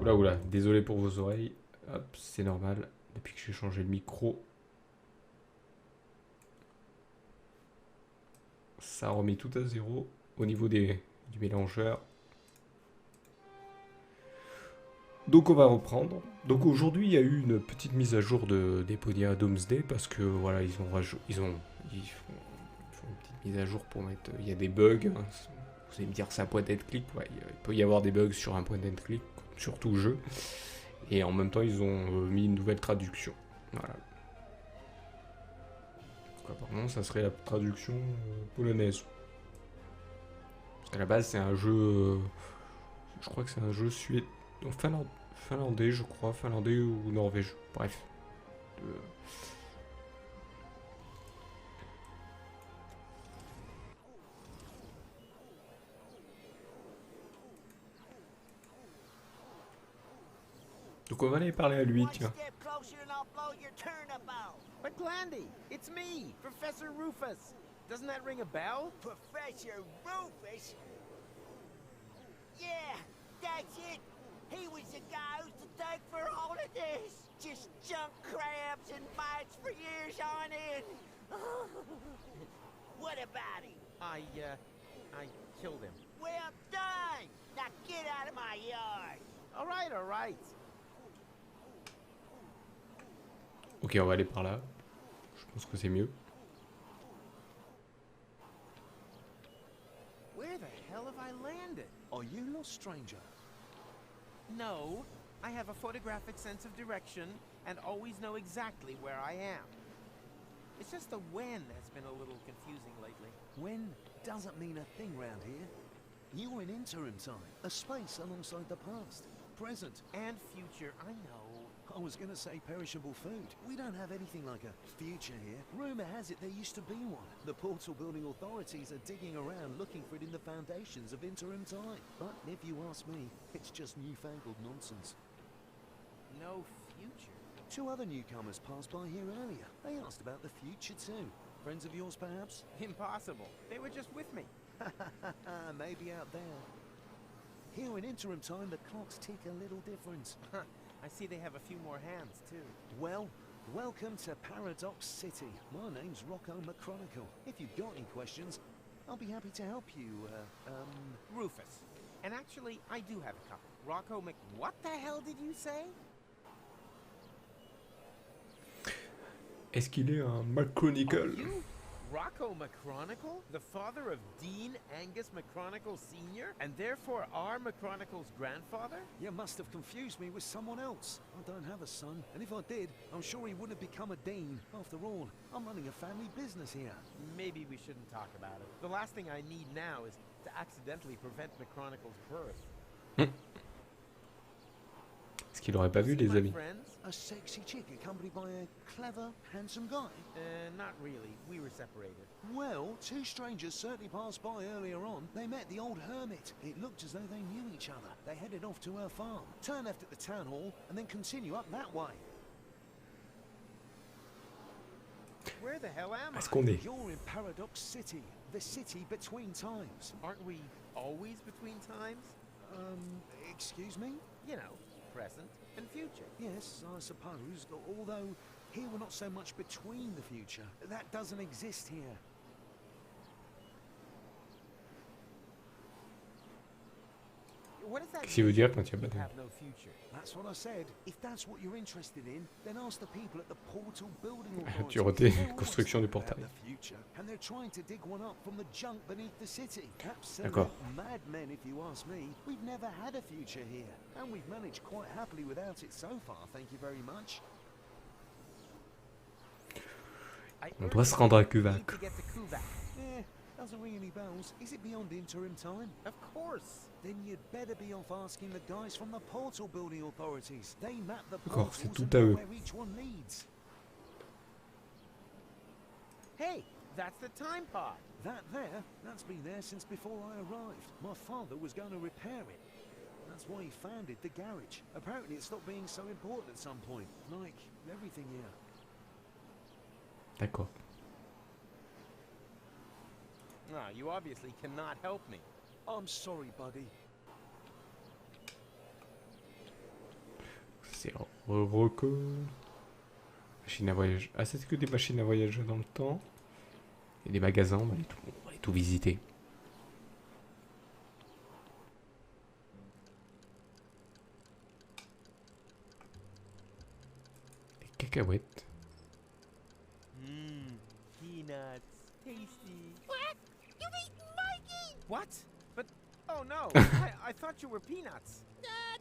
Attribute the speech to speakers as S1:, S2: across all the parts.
S1: Oula, oula, désolé pour vos oreilles. Hop, c'est normal. Depuis que j'ai changé le micro, ça remet tout à zéro au niveau du mélangeur. Donc on va reprendre. Donc aujourd'hui il y a eu une petite mise à jour de Deponia Doomsday parce que voilà ils font une petite mise à jour pour mettre. Il y a des bugs. Hein. Vous allez me dire c'est un point and click. Ouais, il peut y avoir des bugs sur un point and click, sur tout jeu. Et en même temps ils ont mis une nouvelle traduction. Voilà. Donc apparemment ça serait la traduction polonaise. Parce qu'à la base c'est un jeu. Je crois que c'est un jeu suédois. Finlandais, je crois, finlandais ou norvégien, bref. Donc on va aller parler à lui, tiens.
S2: But Glandy, it's me, Professor Rufus. Doesn't that ring a bell?
S3: Professor Rufus? Yeah, that's it. He was the guy who's to thank for all of this. Just junk crabs and bites for years on end. What about him?
S2: I killed him.
S3: Well done. Now get out of my yard.
S2: All right.
S1: Ok, on va aller par là. Je pense que c'est mieux.
S2: Where the hell have I landed?
S4: Are you lost, stranger?
S2: No, I have a photographic sense of direction and always know exactly where I am. It's just the when has been a little confusing lately.
S4: When doesn't mean a thing round here. You're in interim time, a space alongside the past, present,
S2: And future, I know.
S4: I was gonna say perishable food. We don't have anything like a future here. Rumor has it there used to be one. The portal building authorities are digging around looking for it in the foundations of interim time. But if you ask me, it's just newfangled nonsense.
S2: No future.
S4: 2 other newcomers passed by here earlier. They asked about the future too. Friends of yours, perhaps?
S2: Impossible. They were just with me.
S4: Maybe out there. Here in interim time, the clocks tick a little different.
S2: I see they have a few more hands, too.
S4: Well, welcome to Paradox City. My name's Rocco McChronicle. If you've got any questions, I'll be happy to help you,
S2: Rufus. And actually, I do have a couple. Rocco Mc... What the hell did you say?
S1: Est-ce qu'il est un
S2: Are
S1: McChronicle?
S2: you Rocco McChronicle? The father of Dean Angus McChronicle Sr.? And therefore our McChronicle's grandfather?
S4: You must have confused me with someone else. I don't have a son, and if I did, I'm sure he wouldn't have become a dean. After all, I'm running a family business here.
S2: Maybe we shouldn't talk about it. The last thing I need now is to accidentally prevent McChronicle's birth.
S1: Est-ce qu'il aurait pas vu
S2: See
S1: les
S2: my
S1: amis?
S2: friends?
S4: A sexy chick accompanied by a clever, handsome guy.
S2: Not really. We were separated.
S4: Well, 2 strangers certainly passed by earlier on. They met the old hermit. It looked as though they knew each other. They headed off to her farm, turn left at the town hall, and then continue up that way.
S2: Where the hell am
S1: Est-ce
S2: I?
S1: qu'on est?
S4: You're in Paradox City, the city between times.
S2: Aren't we always between times?
S4: Excuse me?
S2: You know, present and future.
S4: Yes, I suppose, although here we're not so much between the future. That doesn't exist here.
S2: What does that
S1: Qu'est-ce qu'il veut
S2: mean?
S1: dire quand il y a
S2: We
S1: pas de...
S2: have no future.
S4: That's what I said. If that's what you're interested in, then ask the people at the portal building
S1: Tu
S4: authority.
S1: retais
S4: They're
S1: construction du
S4: always talking
S1: portail.
S4: about the future, and they're trying to dig one up from the junk beneath the city. Absolute
S1: D'accord.
S4: madmen, if you ask me. We've never had a future here, and we've managed quite happily without it so far. Thank you very much.
S1: On doit se rendre à Kuvac.
S2: Need to get to Kuvac.
S4: Doesn't ring any bells. Is it beyond interim time?
S2: Of course.
S4: Then you'd better be off asking the guys from the portal building authorities. They map the
S1: D'accord,
S4: portals
S1: c'est tout
S4: and
S1: à
S4: know
S1: eux.
S4: where each one leads.
S2: Hey, that's the time pod.
S4: That there, that's been there since before I arrived. My father was going to repair it. That's why he founded the garage. Apparently it stopped being so important at some point. Like everything here.
S1: D'accord.
S2: Ah, you obviously cannot help me.
S4: I'm sorry, buddy.
S1: Record. Machine à voyage. Ah, c'est que des machines à voyager dans le temps. Et des magasins, on va aller tout visiter. Des cacahuètes.
S2: Mmm, peanuts. Tasty.
S3: What? You've eaten Mikey!
S2: What? But, oh no, I thought you were peanuts.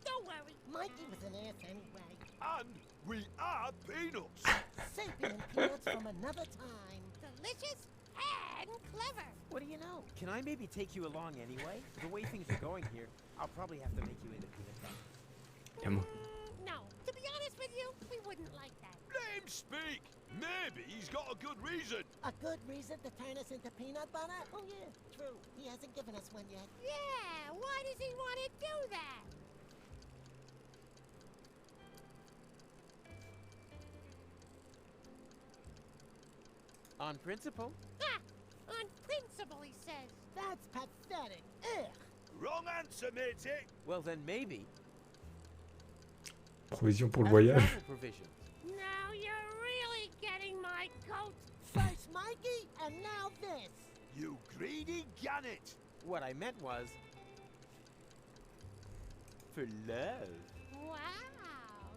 S3: Don't worry. Mikey was an ass anyway.
S4: And we are peanuts.
S3: Sapient peanuts from another time.
S5: Delicious and clever.
S2: What do you know? Can I maybe take you along anyway? The way things are going here, I'll probably have to make you into peanut butter.
S1: Y'a moi.
S5: No, to be honest with you, we wouldn't like that.
S4: Let him speak. Maybe he's got a good reason.
S3: A good reason to turn us into peanut butter? Oh yeah, true. He hasn't given us one yet.
S5: Yeah, why does he want to do that?
S2: On principle.
S5: Ah, on principle, he says.
S3: That's pathetic. Ugh.
S4: Wrong answer, matey.
S2: Well then maybe.
S1: Provision pour le
S2: as
S1: voyage.
S2: travel provisions.
S5: Now you're really getting my goat.
S3: First Mikey, and now this.
S4: You greedy gannet.
S2: What I meant was... for love.
S5: Wow,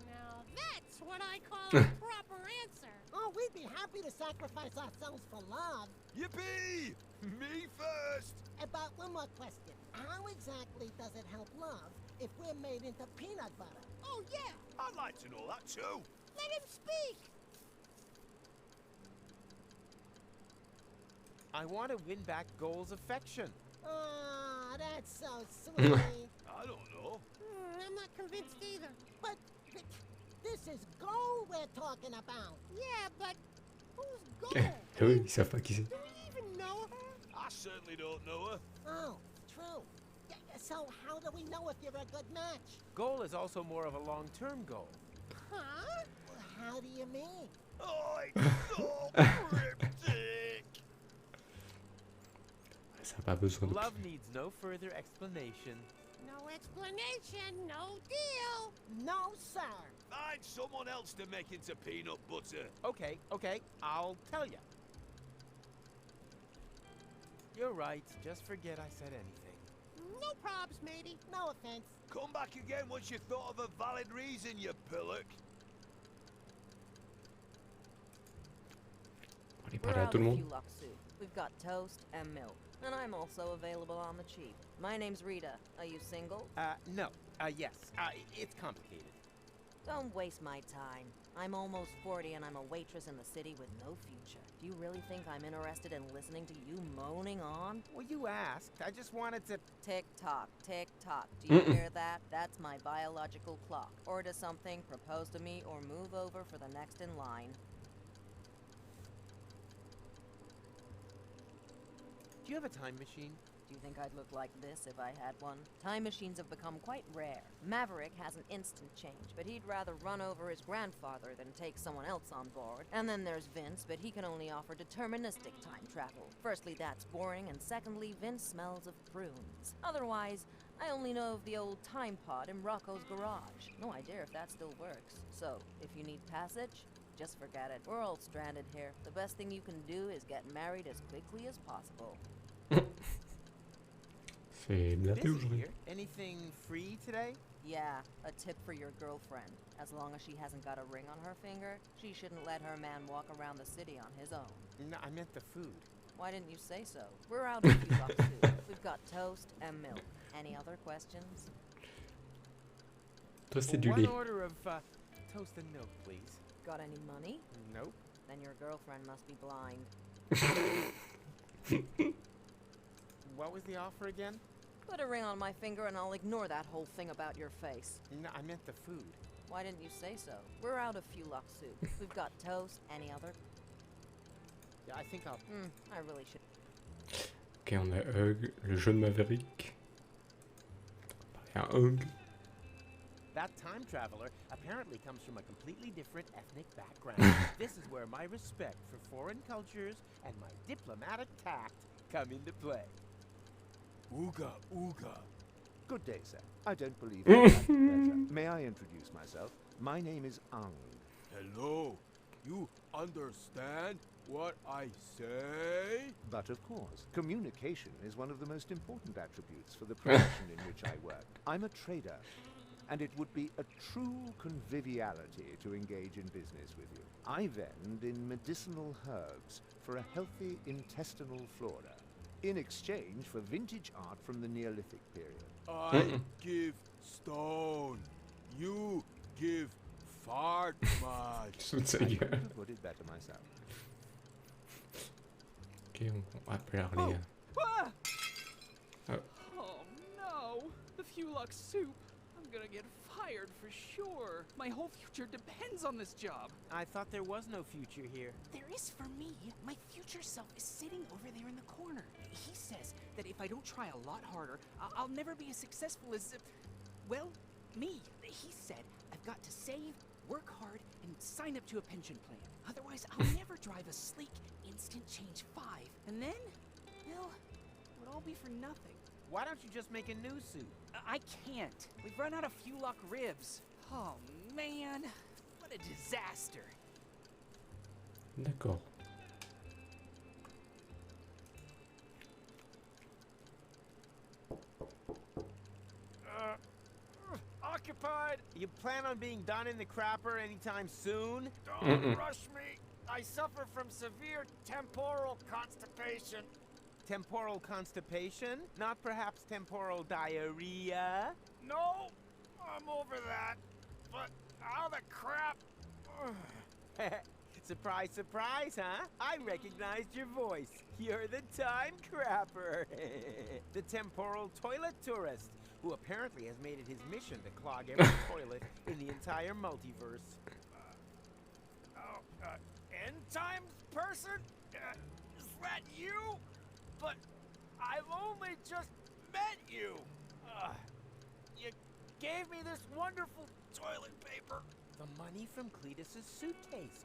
S5: now that's what I call a proper answer.
S3: Oh, we'd be happy to sacrifice ourselves for love.
S4: Yippee! Me first.
S3: But one more question. How exactly does it help love if we're made into peanut butter?
S5: Oh, yeah,
S4: I'd like to know that too.
S5: let him speak.
S2: I want to win back Goal's affection.
S3: Oh, that's so sweet.
S4: I don't know.
S5: I'm not convinced either.
S3: But this is gold we're talking about.
S5: Yeah, but who's
S1: Eh,
S5: Goal?
S1: oui, ils savent pas qui c'est.
S5: Do we even know her?
S4: I certainly don't know her.
S3: Oh, true. So how do we know if you're a good match?
S2: Goal is also more of a long-term goal.
S5: Huh?
S3: How do you mean?
S4: Oh, it's so cryptic.
S1: Ça n'a pas besoin de...
S2: Love needs no further explanation.
S5: No explanation, no deal.
S3: No, sir.
S4: Find someone else to make into peanut butter.
S2: Okay, I'll tell you. You're right, just forget I said anything.
S5: No probs, matey.
S3: No offense.
S4: Come back again once you've thought of a valid reason, you pillock.
S1: On est
S6: We're
S1: parlé à
S6: out
S1: tout le
S6: of
S1: monde.
S6: Fulok soup. We've got toast and milk. And I'm also available on the cheap. My name's Rita. Are you single?
S2: No. Yes. It's complicated.
S6: Don't waste my time. I'm almost 40 and I'm a waitress in the city with no future. Do you really think I'm interested in listening to you moaning on?
S2: Well, you asked. I just wanted to...
S6: Tick tock, tick tock. Do you hear that? That's my biological clock. Order something, propose to me, or move over for the next in line.
S2: Do you have a time machine?
S6: Do you think I'd look like this if I had one? Time machines have become quite rare. Maverick has an instant change, but he'd rather run over his grandfather than take someone else on board. And then there's Vince, but he can only offer deterministic time travel. Firstly, that's boring, and secondly, Vince smells of prunes. Otherwise, I only know of the old time pod in Rocco's garage. No idea if that still works. So, if you need passage, just forget it. We're all stranded here. The best thing you can do is get married as quickly as possible.
S1: C'est bientôt
S2: Busy
S1: aujourd'hui.
S2: here. Anything free today?
S6: Yeah, a tip for your girlfriend. As long as she hasn't got a ring on her finger, she shouldn't let her man walk around the city on his own.
S2: No, I meant the food.
S6: Why didn't you say so? We're out of Fulok soup. We've got toast and milk. Any other questions?
S1: Toi, c'est du
S2: One
S1: lait.
S2: order of toast and milk, please.
S6: Got any money?
S2: Nope.
S6: Then your girlfriend must be blind.
S2: What was the offer again?
S6: Put a ring on my finger and I'll ignore that whole thing about your face.
S2: No, I meant the food.
S6: Why didn't you say so? We're out of Fulok soup. We've got toast. Any other?
S2: Yeah, I think I'll...
S6: I really should.
S1: Ok, on a Hug, le jeune Maverick. Un Hug.
S2: That time traveler apparently comes from a completely different ethnic background. This is where my respect for foreign cultures and my diplomatic tact come into play.
S4: Ooga, ooga.
S7: Good day, sir. I don't believe I have the pleasure. May I introduce myself?
S4: My name is Ang.
S7: Hello. You understand what I say?
S4: But of course, communication is one of the most important attributes for the profession in which I work. I'm a trader, and it would be a true conviviality to engage in business with you. I vend in medicinal herbs for a healthy intestinal flora, in exchange for vintage art from the Neolithic period.
S7: I give stone. You give fart much.
S1: Sous sa
S4: I couldn't
S1: gueule.
S4: have put it better myself.
S1: Ok, on va appeler.
S8: Ah!
S1: Oh.
S8: Oh no! The Fulux soup! I'm gonna get fired for sure. My whole future depends on this job.
S2: I thought there was no future here.
S8: There is for me. My future self is sitting over there in the corner. He says that if I don't try a lot harder, I'll never be as successful as, well, me. He said I've got to save, work hard, and sign up to a pension plan. Otherwise, I'll never drive a sleek Instant Change 5. And then, well, it would all be for nothing.
S2: Why don't you just make a new suit?
S8: I can't. We've run out of Fulux ribs. Oh, man. What a disaster.
S1: D'accord.
S2: Occupied. You plan on being done in the crapper anytime soon?
S7: Don't rush me. I suffer from severe temporal constipation.
S2: Temporal constipation? Not perhaps temporal diarrhea?
S7: No, I'm over that. But how the crap?
S2: Surprise, surprise, huh? I recognized your voice. You're the time crapper. The temporal toilet tourist, who apparently has made it his mission to clog every toilet in the entire multiverse.
S7: End times person? Is that you? But I've only just met you. You gave me this wonderful toilet paper.
S2: The money from Cletus's suitcase.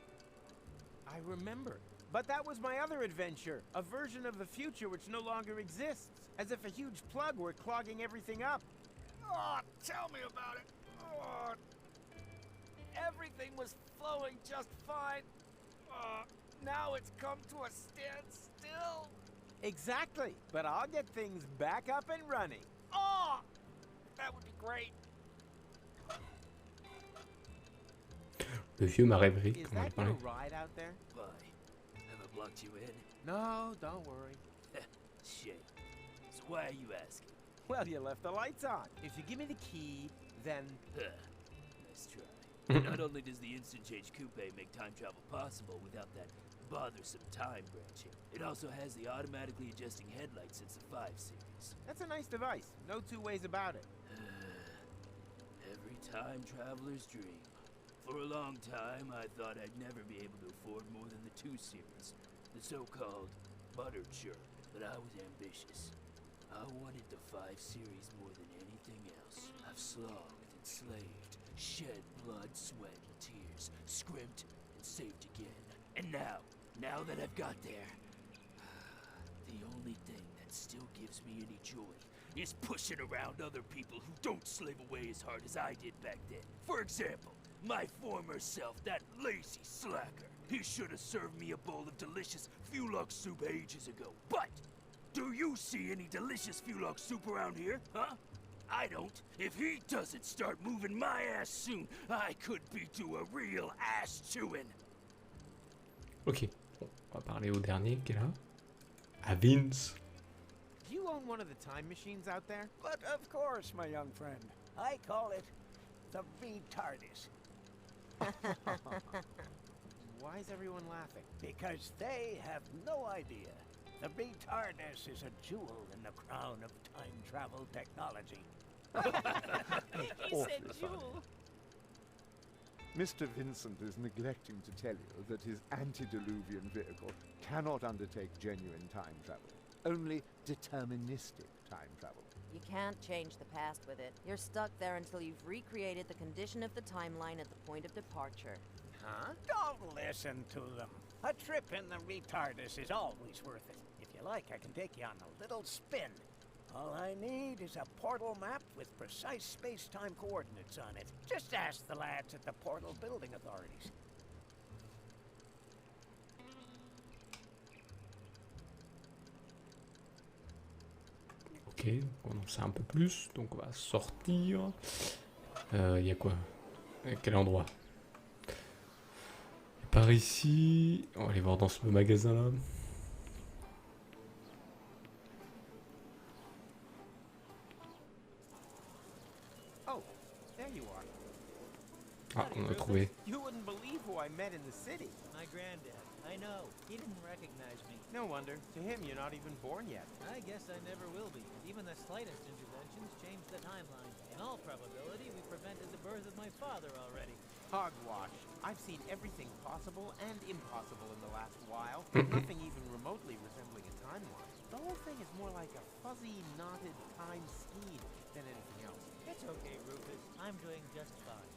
S2: I remember. But that was my other adventure, a version of the future which no longer exists. As if a huge plug were clogging everything up.
S7: Oh, tell me about it. Oh, everything was flowing just fine. Now it's come to a standstill.
S2: Exactly. But I'll get things back up and running.
S7: Oh, that would be great.
S1: Le vieux ma rêverie,
S2: Is
S1: comment il
S2: that your
S1: parlait.
S2: ride out there?
S9: Why? Have I blocked you in?
S2: No, don't worry.
S9: Shit. So why are you asking?
S2: Well, you left the lights on. If you give me the key, then...
S9: Nice try. Not only does the Instant Change Coupe make time travel possible without that bothersome time branching, it also has the automatically adjusting headlights since the 5 series.
S2: That's a nice device. No two ways about it.
S9: Every time traveler's dream. For a long time, I thought I'd never be able to afford more than the 2 series, the so-called buttered shirt, but I was ambitious. I wanted the 5 series more than anything else. I've slogged and slaved, shed blood, sweat, and tears, scrimped and saved again. And now that I've got there, the only thing that still gives me any joy is pushing around other people who don't slave away as hard as I did back then. For example, my former self, that lazy slacker. He should have served me a bowl of delicious Fulux soup ages ago. But do you see any delicious Fulux soup around here, huh? I don't. If he doesn't start moving my ass soon, I could be to a real ass chewing.
S1: Ok, bon, on va parler au dernier qui est là. À Vince.
S2: Do you own one of the time machines out there?
S3: But of course, my young friend. I call it the retardis.
S2: Why is everyone laughing?
S3: Because they have no idea. The retardis is a jewel in the crown of time travel technology.
S8: He said jewel.
S4: Mr. Vincent is neglecting to tell you that his antediluvian vehicle cannot undertake genuine time travel, only deterministic time travel.
S6: You can't change the past with it. You're stuck there until you've recreated the condition of the timeline at the point of departure.
S2: Huh?
S3: Don't listen to them. A trip in the retardis is always worth it. If you like, I can take you on a little spin. All I need is a portal map with precise space-time coordinates on it. Just ask the lads at the Portal Building Authorities.
S1: Ok, on en sait un peu plus, donc on va sortir. Il y a quoi? À quel endroit? Par ici, on va aller voir dans ce magasin là.
S2: Oh, there you are.
S1: Ah, on a trouvé.
S2: You wouldn't believe who I met in the city.
S10: My granddad. I know. He didn't recognize me.
S2: No wonder. To him, you're not even born yet.
S10: I guess I never will be. Even the slightest interventions change the timeline. In all probability, we prevented the birth of my father already.
S2: Hogwash. I've seen everything possible and impossible in the last while. Nothing even remotely resembling a timeline. The whole thing is more like a fuzzy, knotted time scheme than anything else.
S10: It's okay, Rufus. I'm doing just fine.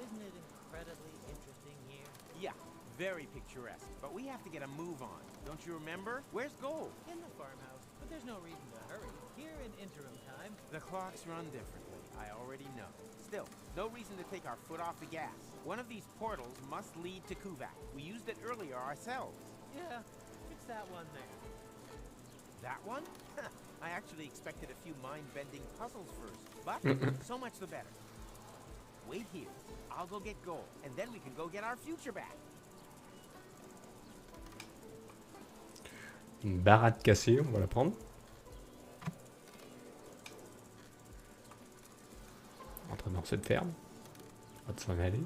S10: Isn't it incredibly interesting here?
S2: Yeah, very picturesque. But we have to get a move on. Don't you remember? Where's Gold?
S10: In the farmhouse, but there's no reason to hurry. Here in interim time,
S2: The clocks run differently. I already know. Still, no reason to take our foot off the gas. One of these portals must lead to Kuvak. We used it earlier ourselves.
S10: yeah, it's that one there.
S2: That one? I actually expected a few mind-bending puzzles first. But so much the better. Wait here. I'll go get Gold, and then we can go get our future back.
S1: Une baratte cassée, on va la prendre. Entrer dans cette ferme. On va s'en aller.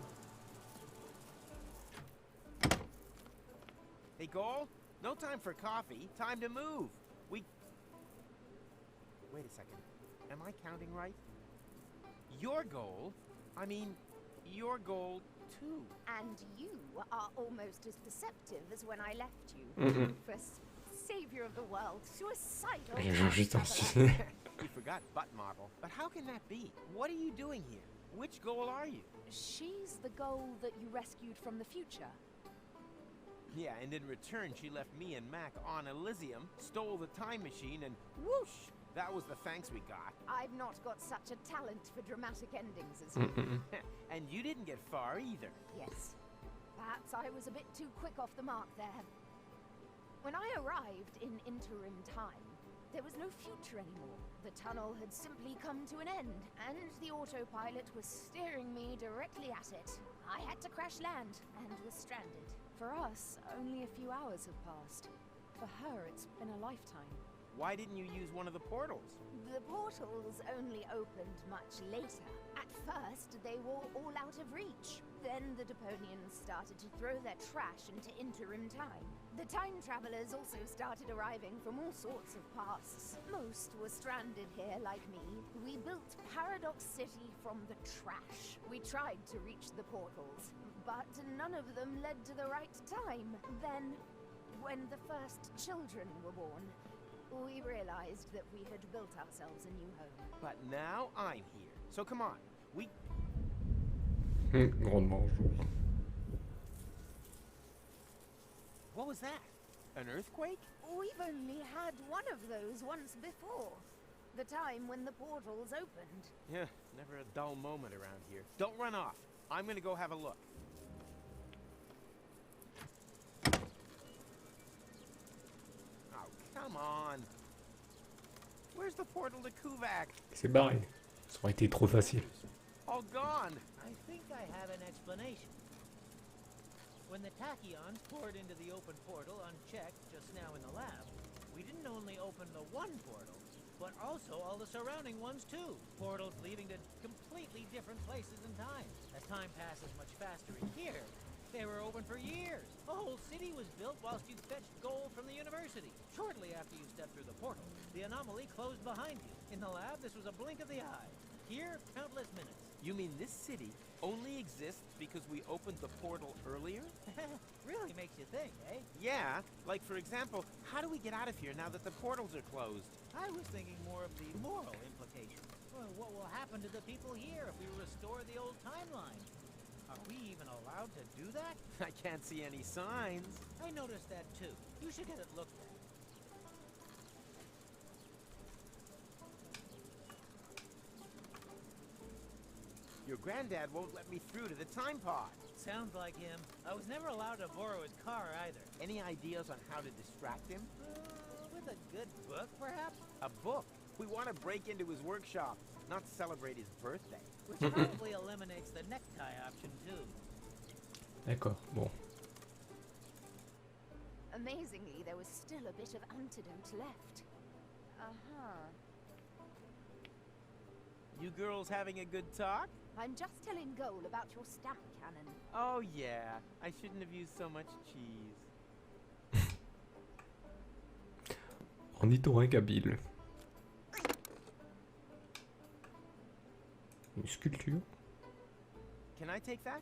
S2: Hey, Gold? No time for coffee. Time to move. Wait a second. Am I counting right? Your goal? I mean, your goal too.
S11: And you are almost as perceptive as when I left you. Rufus, savior of the world, suicidal.
S1: Juste un
S11: traveler.
S2: You forgot butt model. But how can that be? What are you doing here? Which goal are you?
S11: She's the goal that you rescued from the future.
S2: Yeah, and in return, she left me and Mac on Elysium, stole the time machine, and whoosh! That was the thanks we got.
S11: I've not got such a talent for dramatic endings as you.
S2: And you didn't get far either.
S11: Yes. Perhaps I was a bit too quick off the mark there. When I arrived in interim time, there was no future anymore. The tunnel had simply come to an end, and the autopilot was steering me directly at it. I had to crash land, and was stranded. For us, only a few hours have passed. For her, it's been a lifetime.
S2: Why didn't you use one of the portals?
S11: The portals only opened much later. At first, they were all out of reach. Then the Deponians started to throw their trash into interim time. The time travelers also started arriving from all sorts of pasts. Most were stranded here like me. We built Paradox City from the trash. We tried to reach the portals, but none of them led to the right time. Then, when the first children were born, we realized that we had built ourselves a new home.
S2: But now I'm here. So come on.
S1: Grandement jour.
S2: What was that? An earthquake?
S11: We've only had one of those once before. The time when the portals opened.
S2: Yeah, never a dull moment around here. Don't run off. I'm gonna go have a look. Oh, come on. Where's the portal to Kuvak?
S1: C'est barré. Ça aurait été trop facile.
S2: All gone.
S10: I think I have an explanation. When the tachyons poured into the open portal unchecked just now in the lab, we didn't only open the one portal, but also all the surrounding ones too. Portals leading to completely different places in time. As time passes much faster in here, they were open for years. A whole city was built whilst you fetched gold from the university. Shortly after you stepped through the portal, the anomaly closed behind you. In the lab, this was a blink of the eye. Here, countless minutes.
S2: You mean this city only exists because we opened the portal earlier?
S10: Really makes you think, eh?
S2: Yeah, like for example, how do we get out of here now that the portals are closed?
S10: I was thinking more of the moral implications. Well, what will happen to the people here if we restore the old timeline? Are we even allowed to do that?
S2: I can't see any signs.
S10: I noticed that too. You should get it looked at.
S2: Your granddad won't let me through to the time pod.
S10: Sounds like him. I was never allowed to borrow his car either.
S2: Any ideas on how to distract him?
S10: With a good book, perhaps?
S2: A book? We want to break into his workshop, not celebrate his birthday.
S10: Which probably eliminates the necktie option, too.
S1: D'accord, bon.
S11: Amazingly, there was still a bit of antidote left. Uh-huh.
S2: You girls having a good talk?
S11: I'm just telling Goal about your stab cannon.
S2: Oh yeah, I shouldn't have used so much cheese.
S1: Ornithorynque. Une sculpture.
S2: Can I take that?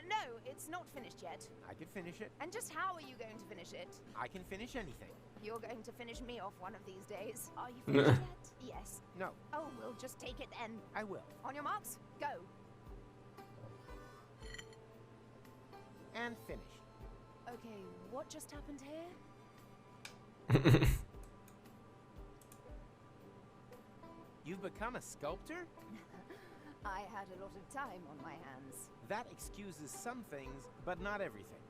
S11: No, it's not finished yet.
S2: I could finish it.
S11: And just how are you going to finish it?
S2: I can finish anything.
S11: You're going to finish me off one of these days. Are you finished yet? Yes.
S2: No,
S11: Oh, we'll just take it then.
S2: I will.
S11: On your marks, go.
S2: And finish.
S11: Okay, what just happened here?
S2: You've become a sculptor?
S11: I had a lot of time on my hands.
S2: That excuses some things, but not everything.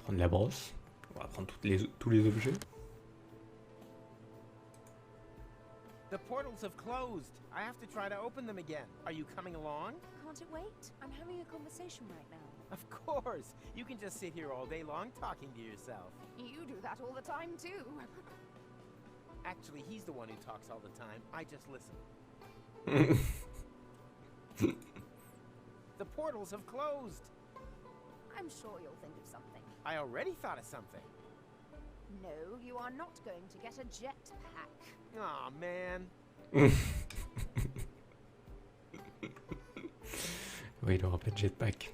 S1: Prendre la brosse. On va prendre tous les objets.
S2: The portals have closed. I have to try to open them again. Are you coming along?
S11: Can't it wait? I'm having a conversation right now.
S2: Of course. You can just sit here all day long talking to yourself.
S11: You do that all the time, too.
S2: Actually, he's the one who talks all the time. I just listen. The portals have closed.
S11: I'm sure you'll think of something.
S2: I already thought of something.
S11: No, you are not going to get a jetpack.
S2: Aw, man.
S1: Oui, il aura pas de jetpack.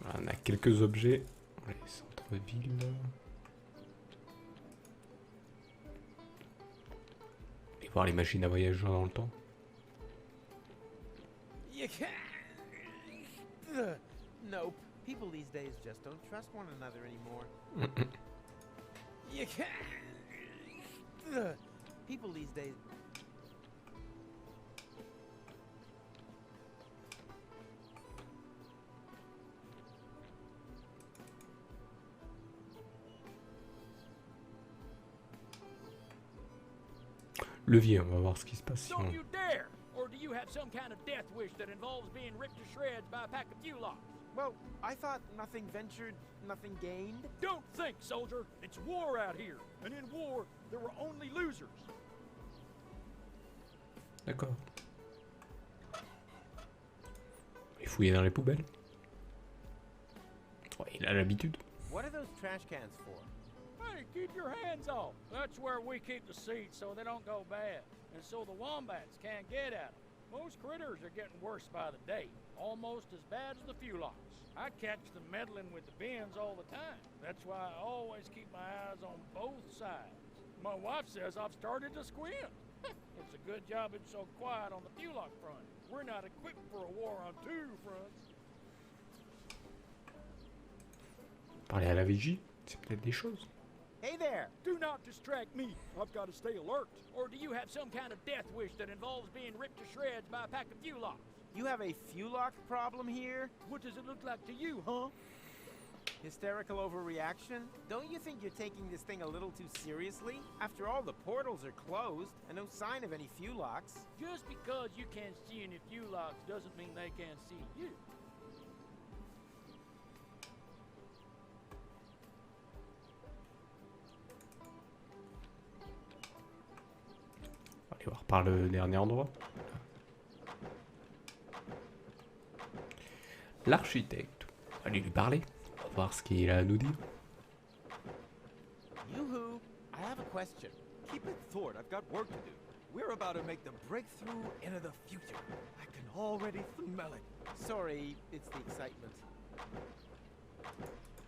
S1: Voilà, on a quelques objets. Les centres-villes. Et voir les machines à voyager dans le temps.
S2: You can't. Nope. People these days just don't trust one another anymore. You can't. People these days.
S1: Levier, on va voir ce qui se passe si
S9: Don't
S1: on...
S9: you dare! Or do you have some kind of death wish that involves being ripped to shreds by a pack of Fulocks?
S2: Well, I thought nothing ventured, nothing gained.
S9: Don't think, soldier. It's war out here. And in war, there were only losers.
S1: D'accord. Il fouillait dans les poubelles. Ouais, il a l'habitude.
S2: What are those trash cans for?
S9: Hey, keep your hands off. That's where we keep the seeds so they don't go bad. And so the wombats can't get at them. Most critters are getting worse by the day. Almost as bad as the Fulocks. I catch them meddling with the bins all the time. That's why I always keep my eyes on both sides. My wife says I've started to squint. It's a good job it's so quiet on the Fulock front. We're not equipped for a war on two fronts.
S1: Parler à la vigie, c'est peut-être des choses.
S2: Hey there!
S9: Do not distract me. I've got to stay alert. Or do you have some kind of death wish that involves being ripped to shreds by a pack of Fulocks?
S2: You have a Fulock problem here?
S9: What does it look like to you, huh?
S2: Hysterical overreaction? Don't you think you're taking this thing a little too seriously? After all, the portals are closed, and no sign of any Fulocks.
S9: Just because you can't see any Fulocks doesn't mean they can't see you.
S1: On va aller voir par le dernier endroit. L'architecte. On va aller lui parler. On va voir ce qu'il a à nous dire.
S2: Yoo-hoo! I have a question.
S12: Keep it short, I've got work to do. We're about to make the breakthrough into the future. I can already smell it.
S2: Sorry, it's the excitement.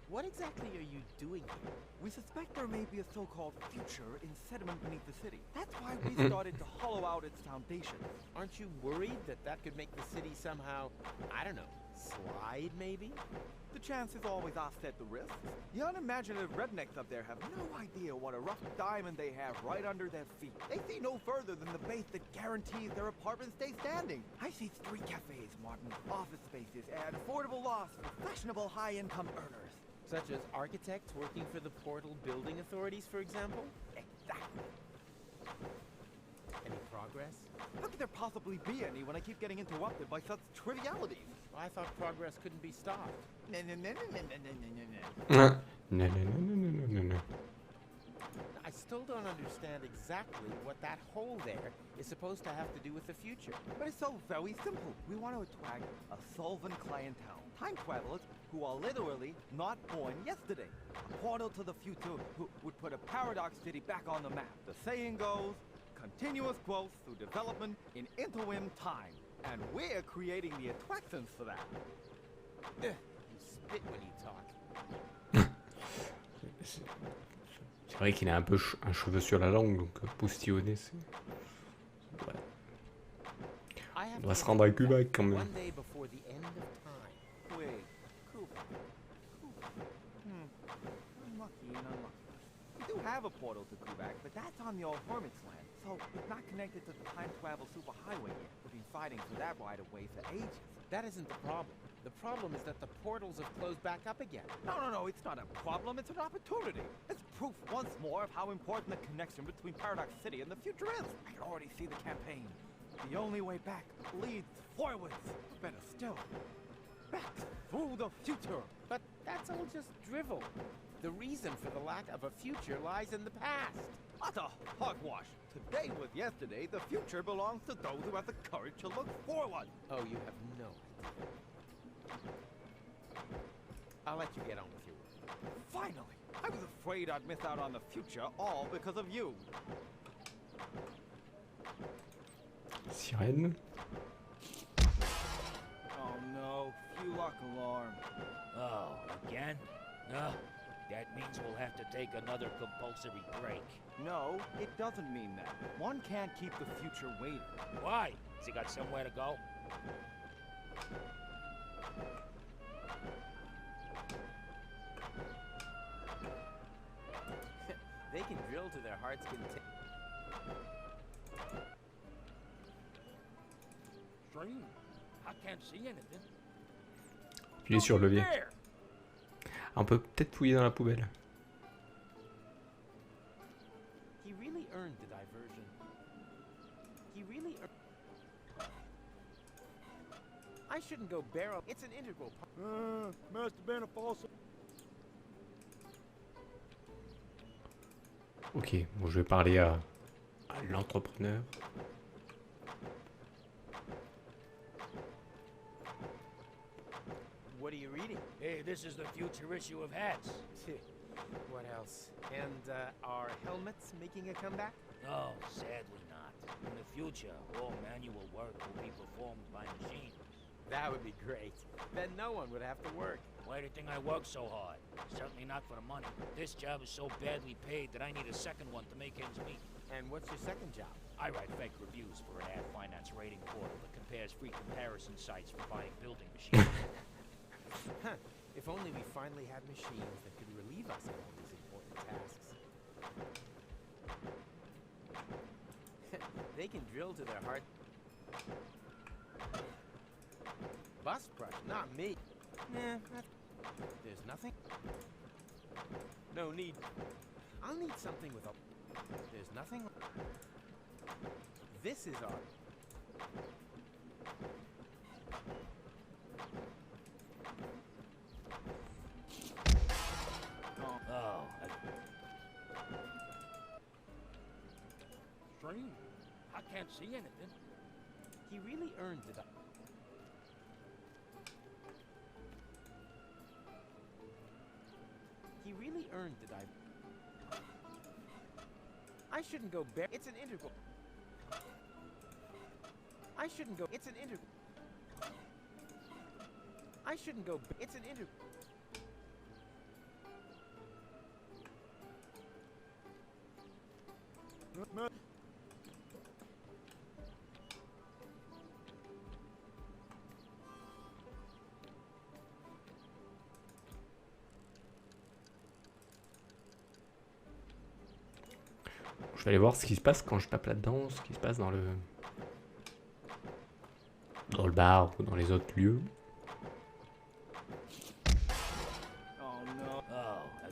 S2: What exactly are you doing here?
S12: We suspect there may be a so-called future in sediment beneath the city. That's why we started to hollow out its foundations.
S2: Aren't you worried that that could make the city somehow, I don't know, Slide, maybe?
S12: The chances always offset the risks. The unimaginative rednecks up there have no idea what a rough diamond they have right under their feet. They see no further than the base that guarantees their apartment stays standing. I see 3 cafes, Martin, office spaces, and affordable lofts for fashionable high-income earners.
S2: Such as architects working for the Portal Building Authorities, for example?
S12: Exactly.
S2: Any progress?
S12: How could there possibly be any when I keep getting interrupted by such trivialities?
S2: I thought progress couldn't be stopped.
S12: No.
S1: No, no, no, no, no, no, no.
S2: I still don't understand exactly what that hole there is supposed to have to do with the future.
S12: But it's so very simple. We want to attract a solvent clientele. Time travelers who are literally not born yesterday. A portal to the future who would put a paradox city back on the map. The saying goes, continuous growth through development in interim time. And we're creating the attractions for that.
S2: You spit when you talk.
S1: C'est vrai qu'il a un peu un cheveu sur la langue, donc postillonner, c'est... Ouais. On doit se rendre à Cuba quand même.
S2: One day before the end of time.
S12: Wait, Cuba. Unlucky and unlucky. We do have a portal to Quebec, but that's on the old Hermit's land, so it's not connected to the time travel superhighway yet. We've been fighting for that right of way for ages.
S2: That isn't the problem. The problem is that the portals have closed back up again.
S12: No, it's not a problem, it's an opportunity. It's proof once more of how important the connection between Paradox City and the future is. I can already see the campaign. The only way back leads forwards. Better still, back through the future.
S2: But that's all just drivel. The reason for the lack of a future lies in the past.
S12: Utter hogwash. Today was yesterday. The future belongs to those who have the courage to look forward.
S2: Oh, you have no idea. I'll let you get on with your work.
S12: Finally! I was afraid I'd miss out on the future, all because of you.
S1: Sirène.
S12: Oh no, few lock alarm.
S9: Oh, again? No. That means we'll have to take another compulsory break.
S12: No, it doesn't mean that. One can't keep the future waiting.
S9: Why? Has he got somewhere to go?
S2: They can drill to their heart's content.
S9: Strange. I can't see anything.
S1: Appuyez sur le levier. On peut peut-être fouiller dans la poubelle.
S2: He really earned the diversion. He really I shouldn't go barrel. It's an integral part.
S12: Must have been a false.
S1: Ok, bon, je vais parler à l'entrepreneur.
S2: What are you reading?
S9: Hey, this is the future issue of Hats.
S2: What else? And are helmets making a comeback?
S9: No, sadly not. In the future, all manual work will be performed by machines.
S2: That would be great. Then no one would have to work.
S9: Why do you think I work so hard? Certainly not for the money. This job is so badly paid that I need a second one to make ends meet.
S2: And what's your second job?
S9: I write fake reviews for an ad finance rating portal that compares free comparison sites for buying building machines.
S2: Huh. If only we finally had machines that could relieve us of all these important tasks. They can drill to their heart. Bus brush, not me. Nah, there's nothing. No need. I'll need something with a... There's nothing. This is our...
S9: Oh, strange. I can't see anything.
S2: He really earned it. He really earned it. I shouldn't go bare. It's an integral. I shouldn't go. It's an integral. I shouldn't go. It's an integral.
S1: Je vais aller voir ce qui se passe quand je tape là-dedans, ce qui se passe dans le bar ou dans les autres lieux.
S9: Oh no. Oh.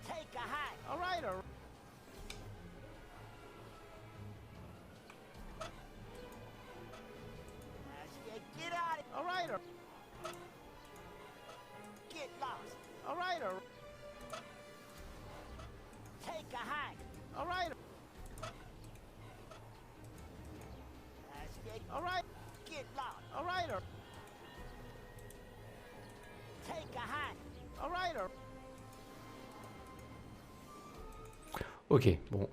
S3: Take a hike.
S2: All right, all right.
S3: Get out of
S2: All right, all
S3: Get lost.
S2: all right, all
S3: Take a hike.
S2: all right, all right,
S3: Get lost.
S2: all right,
S3: Take a hike.
S2: all right, all
S1: Ok, bon.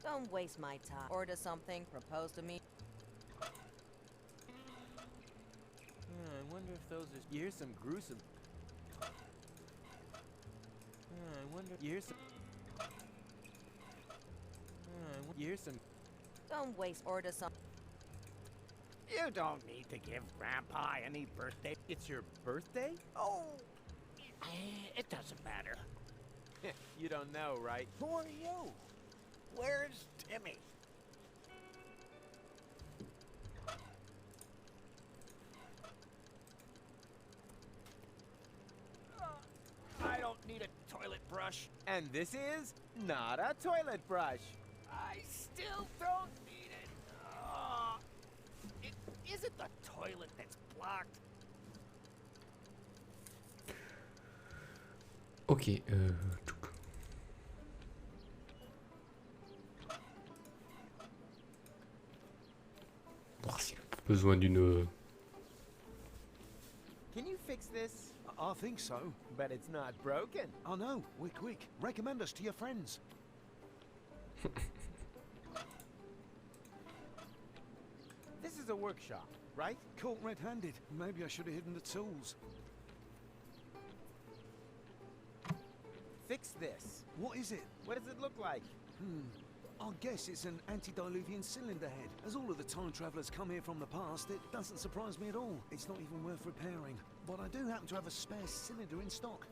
S6: Don't waste my time. Order something, propose to me.
S2: I wonder if those are. You hear some gruesome. I wonder. You hear some. You hear some.
S6: Don't waste. Order some.
S2: You don't need to give Grandpa any birthday. It's your birthday? Oh,
S3: It doesn't matter.
S2: you don't know, right?
S3: Who are you? Where's Timmy?
S2: I don't need a toilet brush. And this is not a toilet brush.
S7: I still don't need it. Is it the toilet that's blocked?
S1: Ok. Voir s'il a besoin d'une...
S2: Can you fix this?
S4: I think so.
S2: But it's not broken.
S4: I know. We're quick. Recommend us to your friends.
S2: This is a workshop, right?
S4: Caught red-handed. Maybe I should have hidden the tools.
S2: Fix this.
S4: What is it?
S2: What does it look like?
S4: I guess it's an antediluvian cylinder head. As all of the time travelers come here from the past, it doesn't surprise me at all. It's not even worth repairing. But I do happen to have a spare cylinder in stock.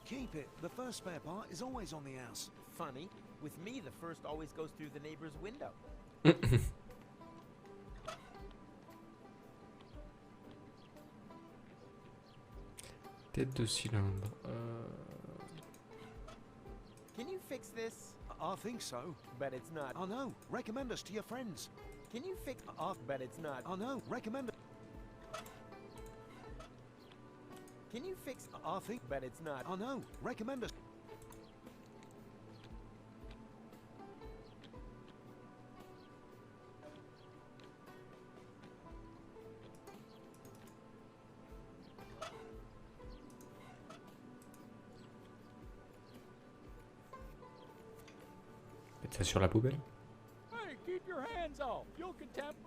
S4: Keep it. The first spare part is always on the house.
S2: Funny. With me, the first always goes through the neighbor's window.
S1: Tête de cylindre.
S2: Can you fix this?
S4: I think so.
S2: But it's not.
S4: I know. Recommend us to your friends.
S2: Can you fix? But it's not.
S4: I know. Recommend.
S2: Can you fix?
S4: I think.
S2: But it's not.
S4: I know. Recommend us.
S1: Mettre ça sur la poubelle.
S7: Hey, keep your hands off. You'll contempt.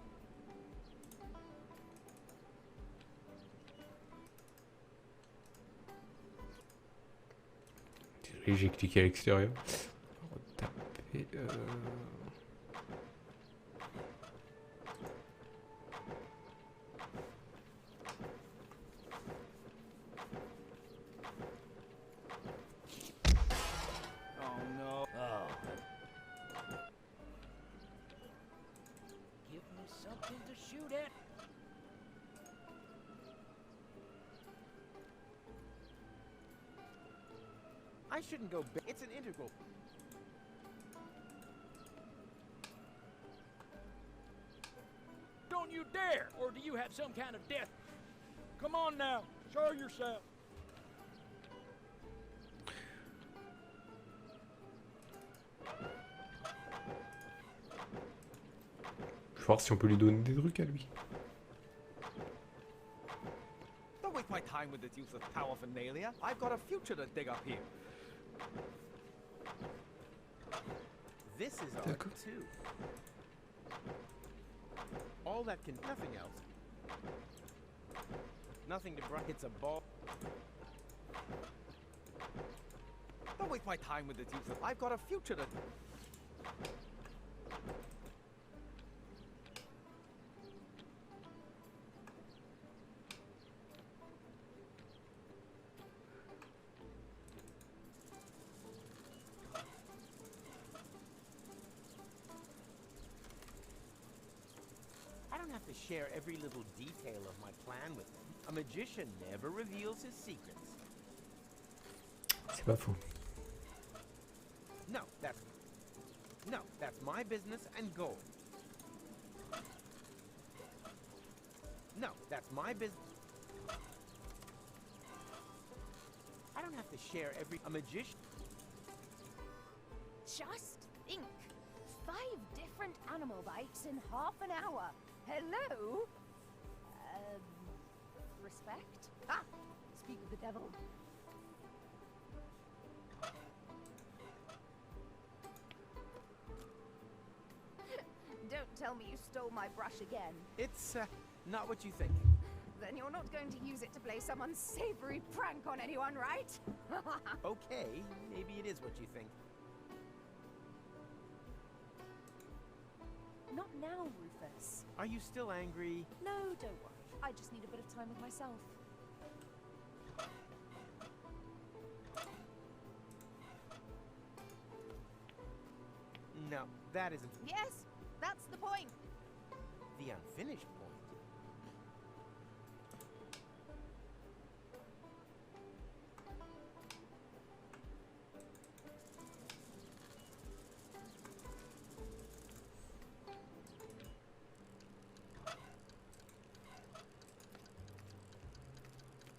S1: Désolé, j'ai cliqué à l'extérieur. Retaper.
S9: Oh no. Oh.
S7: Give me something to shoot at.
S2: I shouldn't go. It's an integral.
S7: Don't you dare! Or do you have some kind of death? Come on now, show yourself.
S1: Je vais voir si on peut lui donner des trucs à lui.
S2: The
S12: waste my time with this useless paraphernalia. I've got a future to dig up here.
S2: This is art too. All that can, nothing else. Nothing to brush. It's a ball.
S12: Don't waste my time with this useless. I've got a future to.
S2: I don't have to share every little detail of my plan with them. A magician never reveals his secrets.
S1: C'est pas faux.
S2: No, that's my business and goal. No, that's my business. I don't have to share a magician.
S11: Just think. 5 different animal bites in half an hour. Hello? Respect? Ah! Speak of the devil. Don't tell me you stole my brush again.
S2: It's not what you think.
S11: Then you're not going to use it to play some unsavory prank on anyone, right?
S2: Okay, maybe it is what you think.
S11: Not now, Rufus.
S2: Are you still angry?
S11: No, don't worry. I just need a bit of time with myself.
S2: No, that isn't
S11: Yes, that's the point.
S2: the unfinished point.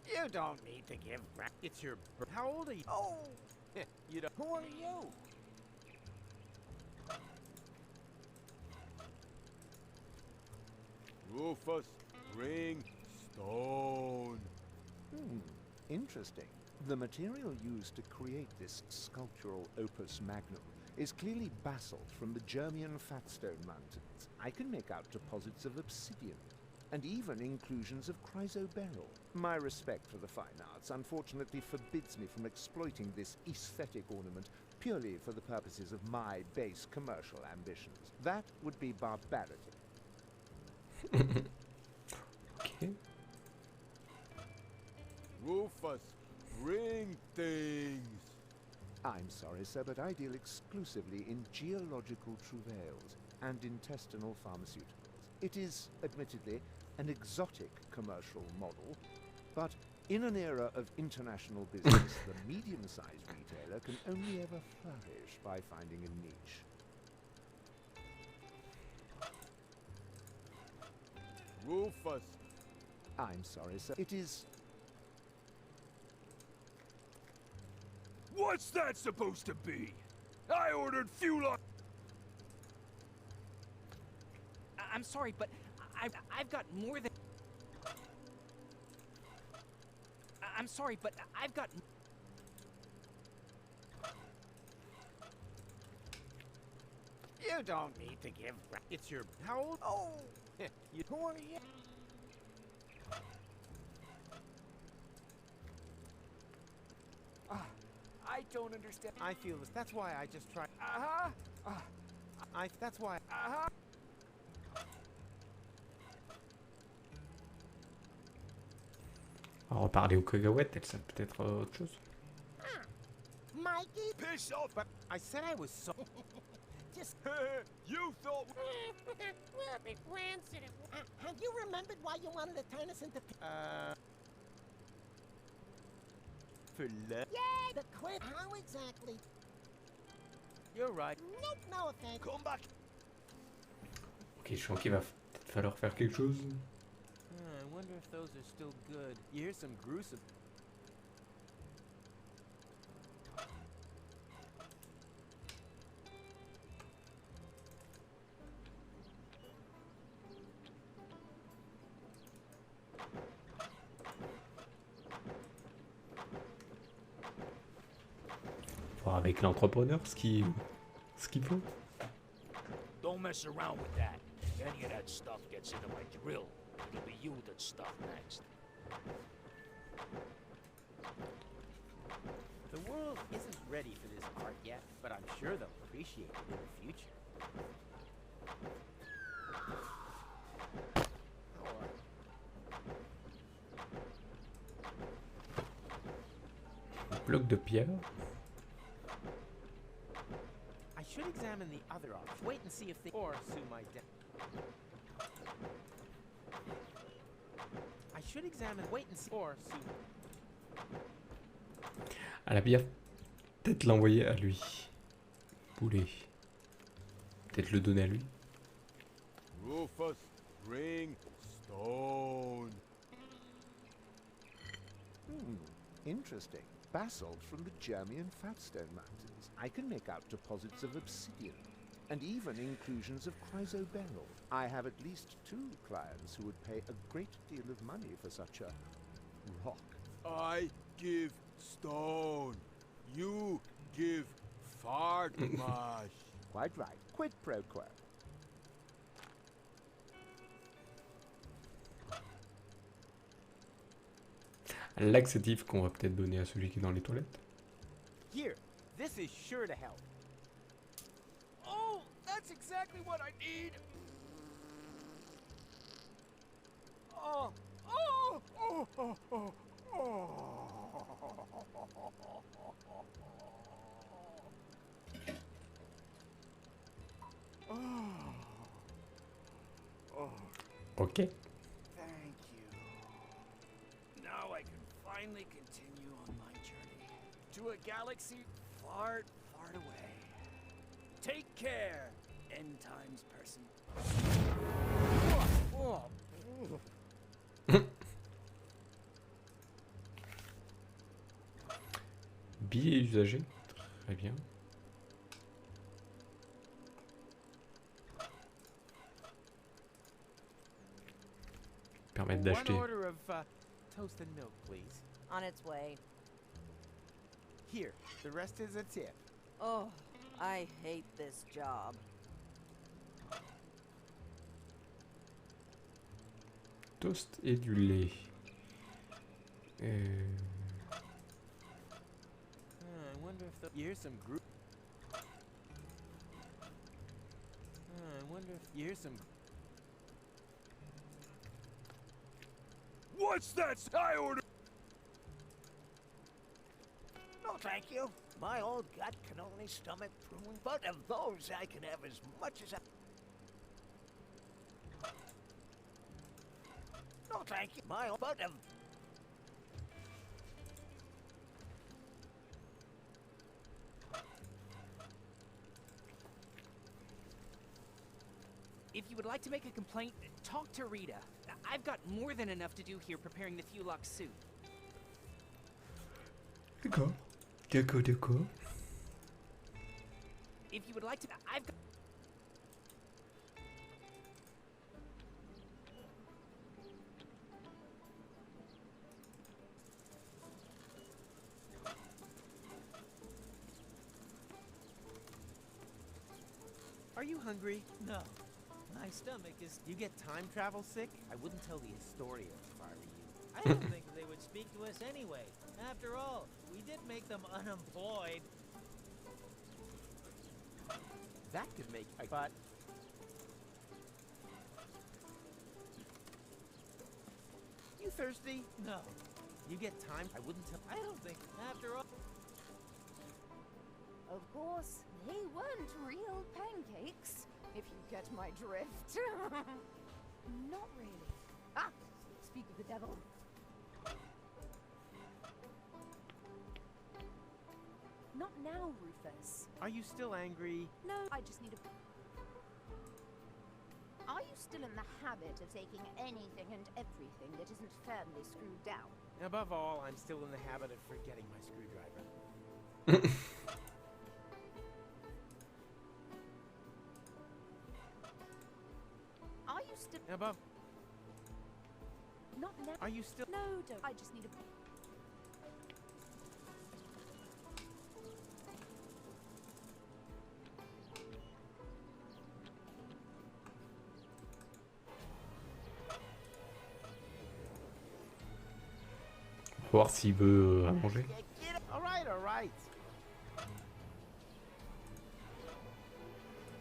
S2: You don't need to give. It's your. How old are you? Oh, you don't. Who are you?
S4: Rufus, bring stone.
S13: Interesting. The material used to create this sculptural opus magnum is clearly basalt from the German Fatstone Mountains. I can make out deposits of obsidian, and even inclusions of chrysoberyl. My respect for the fine arts unfortunately forbids me from exploiting this aesthetic ornament purely for the purposes of my base commercial ambitions. That would be barbarity.
S1: Ok.
S4: Rufus, bring things.
S13: I'm sorry, sir, but I deal exclusively in geological travails and intestinal pharmaceuticals. It is, admittedly, an exotic commercial model, but in an era of international business, the medium-sized retailer can only ever flourish by finding a niche.
S4: Rufus.
S13: I'm sorry, sir. It is...
S9: What's that supposed to be? I ordered fuel on...
S8: I'm sorry, but I've got more than... I'm sorry, but I've got...
S2: You don't need to give. It's your. How old? Oh, you. Who are you?
S8: I don't understand.
S2: I feel this. That's why I just try. That's why.
S1: On va reparler aux cacahuètes, elles savent peut-être autre chose.
S3: Mikey?
S2: Piss off! But I said I was so.
S3: Just...
S4: You thought...
S3: Well, Big Rancid, have you remembered why you wanted to turn us into...
S2: For love?
S3: Yeah, the quit. How exactly?
S2: You're right.
S3: Nope, no offense.
S4: Come back.
S1: Ok, je sens qu'il va peut-être falloir faire quelque chose.
S2: I wonder if those are still good. You hear some gruesome.
S1: voir avec l'entrepreneur ce qu'il faut.
S9: Don't mess around with that. If any of that stuff gets into my drill, it'll be you that's stuck next.
S2: The world isn't ready for this art yet, but I'm sure they'll appreciate it in the future.
S1: Bloc de pierre.
S2: I should examine the other options. Wait and see if they or sue my debt. I should examine. Wait and see or sue.
S1: Elle a bien peut-être l'envoyer à lui. Poulet. Peut-être le donner à lui.
S14: Rufus, bring stone.
S13: Interesting. Basalt from the Germian Fatstone Mountains. I can make out deposits of obsidian, and even inclusions of chrysoberyl. I have at least 2 clients who would pay a great deal of money for such a rock.
S14: I give stone. You give fart mash.
S13: Quite right. Quid pro quo.
S1: Un laxatif qu'on va peut-être donner à celui qui est dans les toilettes.
S2: Here, this is sure to help.
S7: Oh, that's exactly what I need. Oh, oh, oh, oh, oh,
S1: Ok.
S7: Thank you. Now I can finally continue on my journey to a galaxy far, far away. Take care, end times person.
S1: Billet usagé. Très bien. Permettre d'acheter.
S2: One order of toast and milk, please.
S6: On its way.
S2: Here, the rest is a tip.
S6: Oh, I hate this job.
S1: Toast et du lait.
S2: I wonder if you hear some group. I wonder if you hear some.
S14: What's that? I order.
S3: No, thank you. My old gut can only stomach prune, but of those I can have as much as I... No, thank you. My old butt of...
S8: If you would like to make a complaint, talk to Rita. I've got more than enough to do here preparing the Fulok suit.
S1: D'accord. D'accord, d'accord.
S8: If you would like to... I've got...
S2: Are you hungry?
S10: No. My stomach is...
S2: You get time travel sick? I wouldn't tell the Astoria if I were you.
S10: I don't think they would speak to us anyway. After all, we did make them unemployed.
S2: That could make... But... You thirsty?
S10: No.
S2: You get time? I wouldn't tell...
S10: I don't think... After all...
S11: Of course, they weren't real pancakes, if you get my drift. Not really. Ah! Speak of the devil. Not now, Rufus.
S2: Are you still angry?
S11: No, I just need a... Are you still in the habit of taking anything and everything that isn't firmly screwed down?
S2: Above all, I'm still in the habit of forgetting my screwdriver.
S11: Are you still...
S2: Above...
S11: Not now.
S2: Are you still...
S11: No, don't. I just need a...
S1: voir s'il veut à manger.
S2: All right, all right.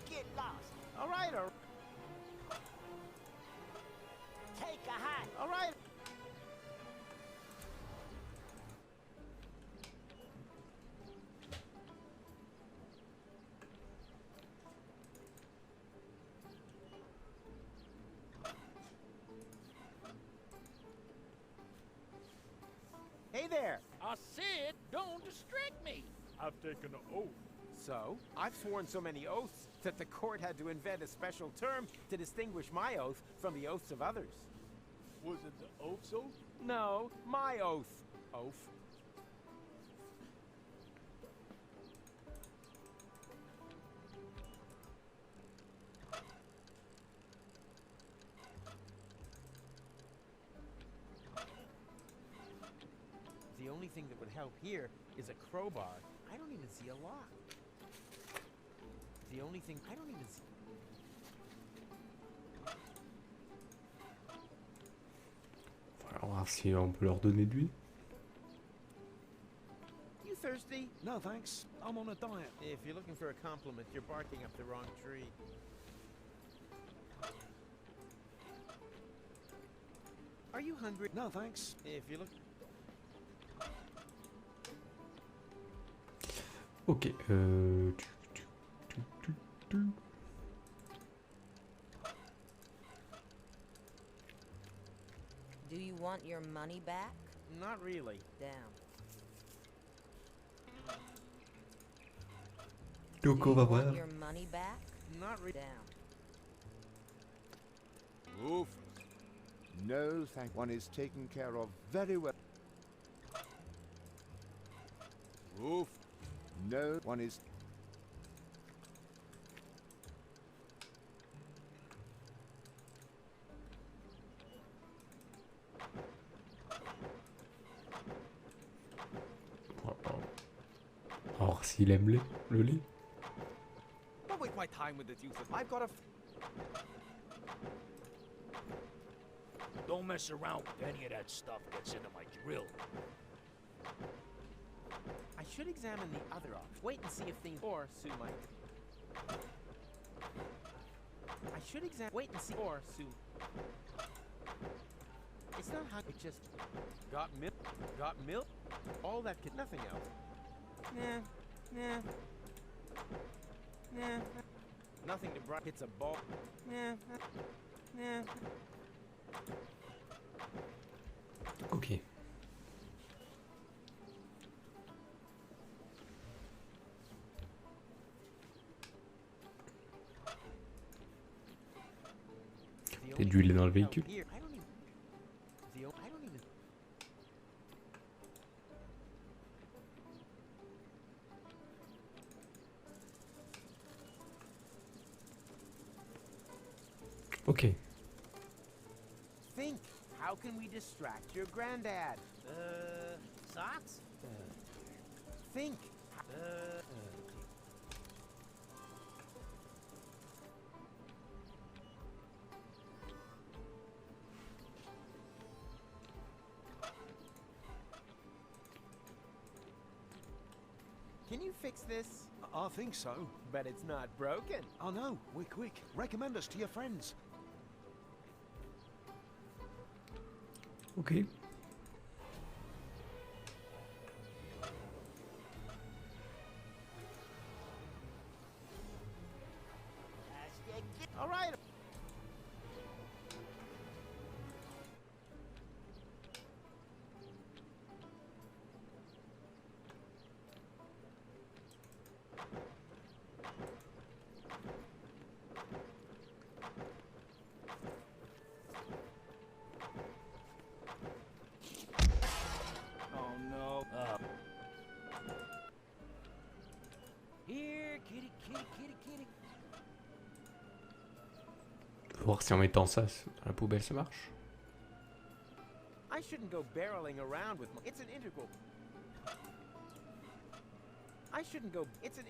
S3: Get lost.
S2: All right, all right.
S3: Take a hike.
S2: All right. Hey there.
S7: I said, don't distract me. I've taken an oath.
S2: So, I've sworn so many oaths that the court had to invent a special term to distinguish my oath from the oaths of others.
S14: Was it the oath's oath?
S2: No, my oath. Oath. The only thing that would help here is a crowbar. I don't even see a lock. The only thing I don't even see.
S1: On va voir si on peut leur donner de lui.
S2: You thirsty?
S4: No, thanks. I'm on a diet.
S2: If you're looking for a compliment, you're barking up the wrong tree. Are you hungry?
S4: No, thanks.
S2: If you're looking.
S1: Ok.
S6: Do you want your money back?
S2: Not really.
S6: Damn.
S1: Donc on va voir.
S6: Want your money back?
S2: Not really.
S6: Damn.
S14: Rufus.
S13: No, thank one is taken care of very well.
S14: Rufus.
S13: No, one is...
S1: On va voir s'il aime le lait.
S12: Don't waste my time with this useless. I've got a...
S9: Don't mess around with any of that stuff that gets into my drill.
S2: I should examine the other option. Wait and see if things. Or Sue might. I should examine. Wait and see. Or Sue. It's not how it just got milk. Got milk. All that could nothing else. Nah. Nothing to bright. It's a ball. Nah.
S1: Ok. Peut-être du lait dans le véhicule. Ok.
S2: Think. How can we distract your granddad?
S10: Socks?
S2: Think. Can you fix this?
S4: I think so.
S2: But it's not broken.
S4: I know. We're quick. Recommend us to your friends.
S1: Ok.
S2: All right.
S12: Oh no.
S8: Here, kitty, kitty, kitty, kitty.
S1: Voir si en mettant ça dans la poubelle ça marche.
S2: I shouldn't go barreling around with my. It's an integral. I shouldn't go. It's an.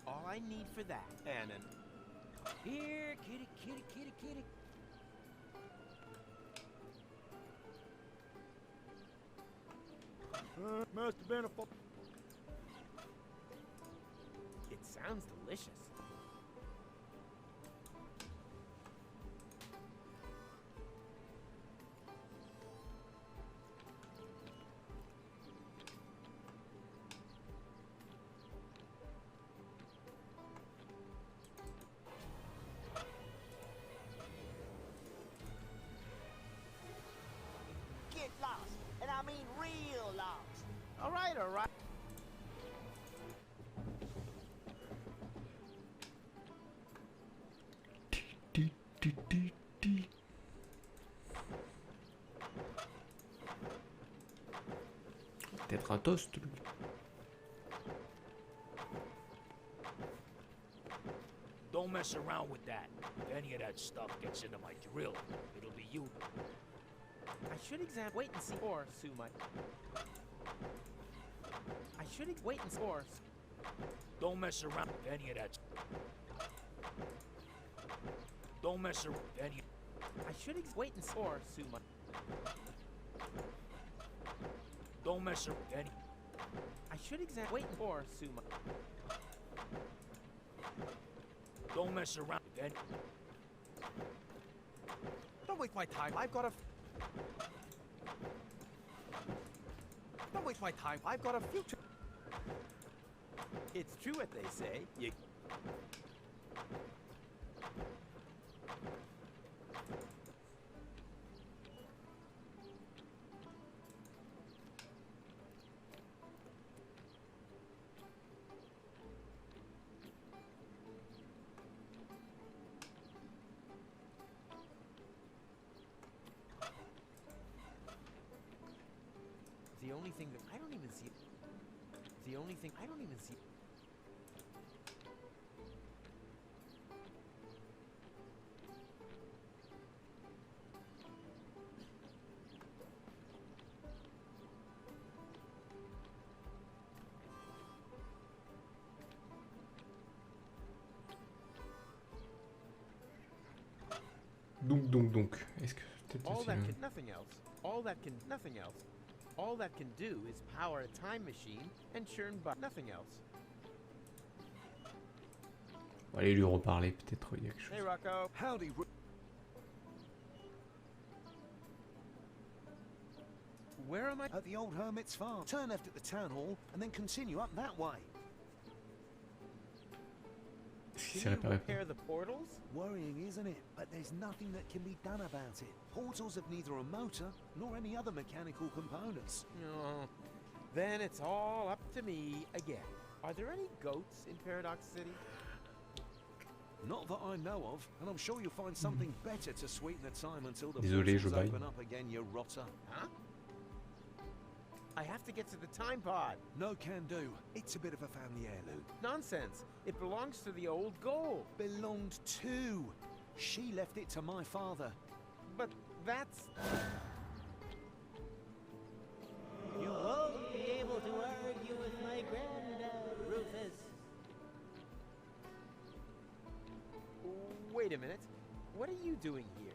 S2: All I need for that, and an.
S8: Here, kitty, kitty, kitty, kitty.
S14: Must have been a fo-
S2: It sounds delicious.
S3: Get lost, and I mean real lost.
S2: All right, all right.
S1: Ti, ti, ti, ti. Peut-être un toast, lui.
S9: Don't mess around with that. If any of that stuff gets into my drill, it'll be you.
S2: I should wait and see, or sue my. I should wait and see, or.
S9: Don't mess around with any of that. Don't mess around with any.
S2: I should wait and see, or sue my.
S9: Don't mess around with any.
S2: I should wait or sue my.
S9: Don't mess around with any.
S12: Don't waste my time. I've got a... Don't waste my time. I've got a future.
S2: It's true what they say. You. The only thing that I don't even see. The only thing I don't even see.
S1: Donc. Est-ce que peut-être
S2: All
S1: aussi
S2: that
S1: un-
S2: can nothing else. All that can nothing else. All that can do is power a time machine and churn but nothing else.
S1: On va aller lui reparler, peut-être il y a quelque chose.
S2: Hey Rocco.
S12: Howdy,
S2: Where am I?
S12: At the old hermit's farm. Turn left at the town hall and then continue up that way.
S1: Est-ce qu'il
S2: Can
S1: s'est
S2: you
S1: réparé?
S2: repair the portals?
S12: Worrying, isn't it? But there's nothing that can be done about it. Portals have neither a motor nor any other mechanical components.
S2: No. Then it's all up to me again. Are there any goats in Paradox City?
S12: Not that I know of, and I'm sure you'll find something better to sweeten the time until the
S1: Désolé, je
S12: portals
S1: baille.
S12: open up again, you rotter.
S2: Huh? I have to get to the time pod.
S12: No can do. It's a bit of a family heirloom.
S2: Nonsense. It belongs to the old gold.
S12: Belonged to. She left it to my father.
S2: But that's...
S10: You won't be able to argue with my granddad, Rufus.
S2: Wait a minute. What are you doing here?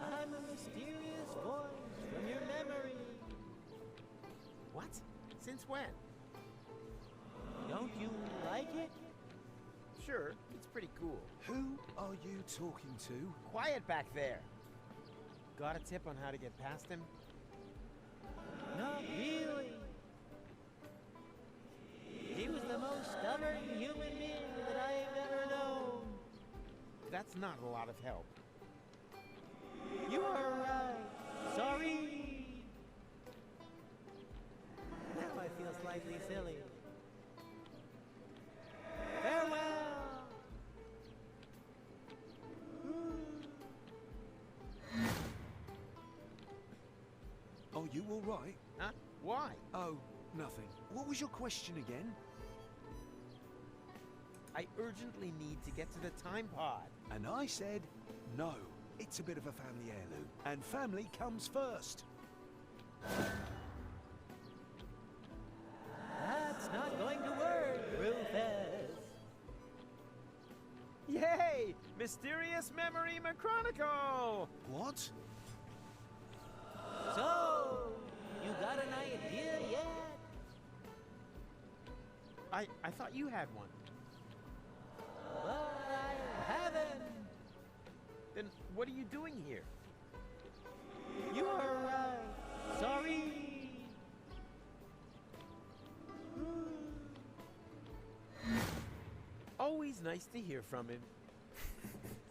S10: I'm a mysterious voice from your memory.
S2: What? Since when?
S10: Don't you like it?
S2: Sure, it's pretty cool.
S12: Who are you talking to?
S2: Quiet back there. Got a tip on how to get past him?
S10: Not really. He was the most stubborn human being that I've ever known.
S2: That's not a lot of help.
S10: You are right. Sorry. Now I feel slightly silly. Farewell.
S12: Oh, you all right?
S2: Huh? Why?
S12: Oh, nothing. What was your question again?
S2: I urgently need to get to the time pod.
S12: And I said, no. It's a bit of a family heirloom. And family comes first.
S10: That's not going to work, Rufus.
S2: Yay! Mysterious Memory Machronicle!
S12: What?
S10: So, you got an idea yet?
S2: I thought you had one.
S10: But I haven't.
S2: Then what are you doing here?
S10: You are right. Sorry.
S2: Always nice to hear from him.